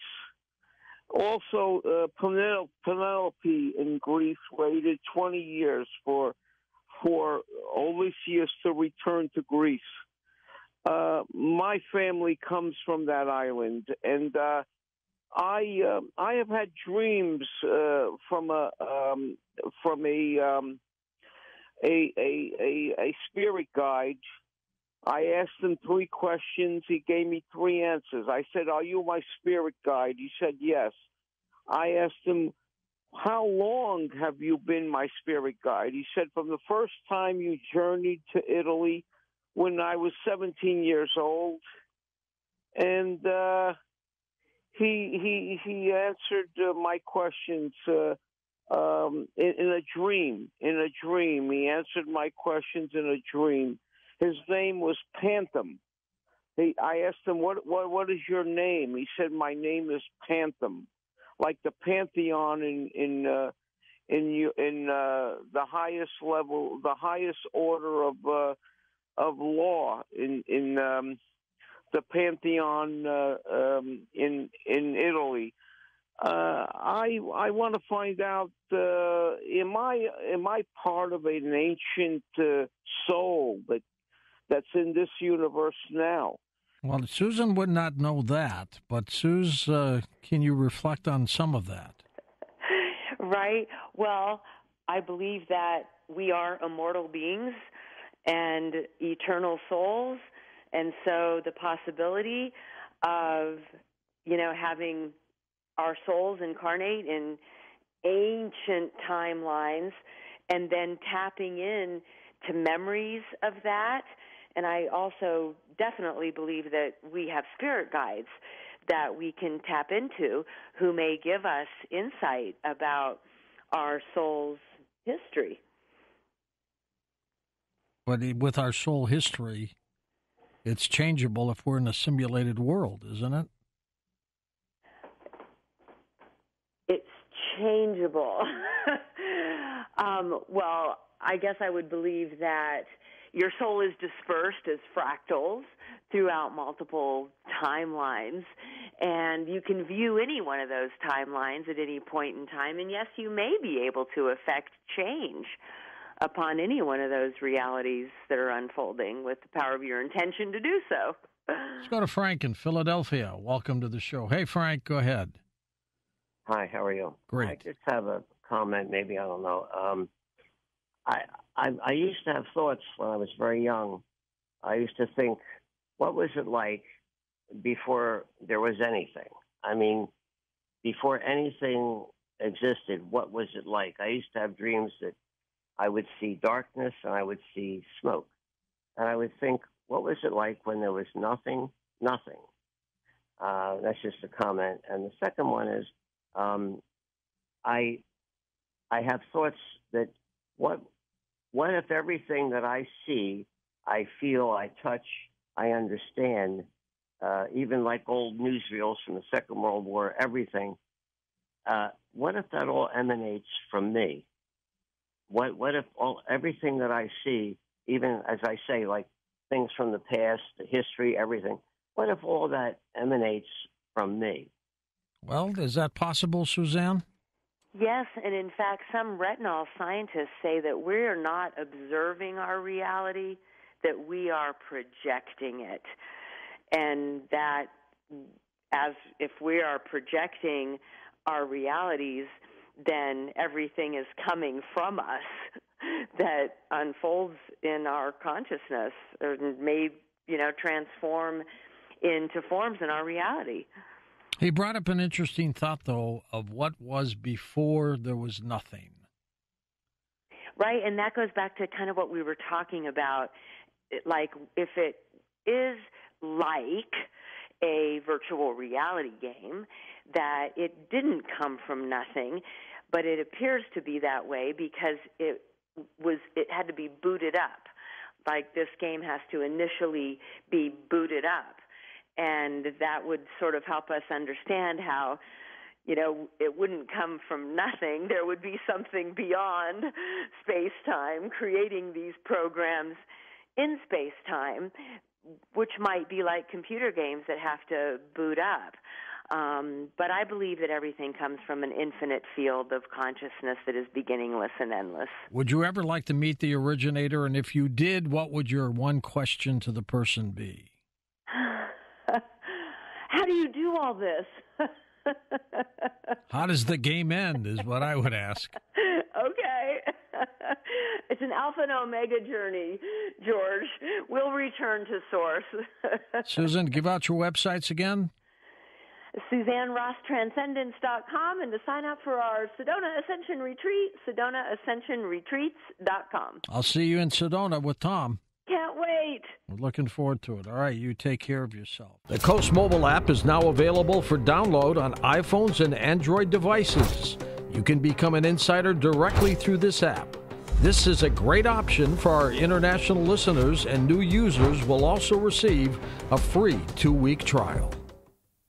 Also, Penelope in Greece waited 20 years for Odysseus to return to Greece. My family comes from that island, and I have had dreams from a spirit guide. I asked him 3 questions. He gave me 3 answers. I said, "Are you my spirit guide?" He said, "Yes." I asked him, "How long have you been my spirit guide?" He said, "From the first time you journeyed to Italy when I was 17 years old." And he answered my questions in a dream. In a dream, he answered my questions in a dream. His name was Phantom. I asked him, "What is your name?" He said, "My name is Phantom, like the Pantheon in the highest level, the highest order of law in the Pantheon in Italy." I want to find out, am I part of an ancient soul that's in this universe now? Well, Susan would not know that, but Suze, can you reflect on some of that? Right. Well, I believe that we are immortal beings and eternal souls, and so the possibility of, having our souls incarnate in ancient timelines and then tapping in to memories of that. And I also definitely believe that we have spirit guides that we can tap into who may give us insight about our soul's history. But with our soul history, it's changeable if we're in a simulated world, isn't it? It's changeable. Well, I guess I would believe that your soul is dispersed as fractals throughout multiple timelines, and you can view any one of those timelines at any point in time, and yes, you may be able to affect change upon any one of those realities that are unfolding with the power of your intention to do so. Let's go to Frank in Philadelphia. Welcome to the show. Hey, Frank, go ahead. Hi, how are you? Great. I just have a comment, maybe, I don't know. I used to have thoughts when I was very young. I used to think, what was it like before there was anything? I mean, before anything existed, what was it like? I used to have dreams that I would see darkness and I would see smoke. And I would think, what was it like when there was nothing? Nothing. That's just a comment. And the second one is, I have thoughts that what if everything that I see, I feel, I touch, I understand, even like old newsreels from the Second World War, everything, what if that all emanates from me? What if everything that I see, even as I say, like things from the past, the history, everything, what if all that emanates from me? Well, is that possible, Suzanne? Yes, and in fact, some retinol scientists say that we're not observing our reality, that we are projecting it. And that as if we are projecting our realities, then everything is coming from us that unfolds in our consciousness or may, transform into forms in our reality. He brought up an interesting thought, though, of what was before there was nothing. Right, and that goes back to kind of what we were talking about. Like, if it is like a virtual reality game, that it didn't come from nothing, but it appears to be that way because it had to be booted up. Like, this game has to initially be booted up. And that would sort of help us understand how, it wouldn't come from nothing. There would be something beyond space-time creating these programs in space-time, which might be like computer games that have to boot up. But I believe that everything comes from an infinite field of consciousness that is beginningless and endless. Would you ever like to meet the originator? And if you did, what would your one question to the person be? How do you do all this? How does the game end is what I would ask. Okay. It's an alpha and omega journey, George. We'll return to source. Susan, give out your websites again. SuzanneRossTranscendence.com, and to sign up for our Sedona Ascension Retreat, SedonaAscensionRetreats.com. I'll see you in Sedona with Tom. Can't wait. We're looking forward to it. All right, you take care of yourself. The Coast mobile app is now available for download on iPhones and Android devices. You can become an insider directly through this app. This is a great option for our international listeners, and new users will also receive a free 2-week trial.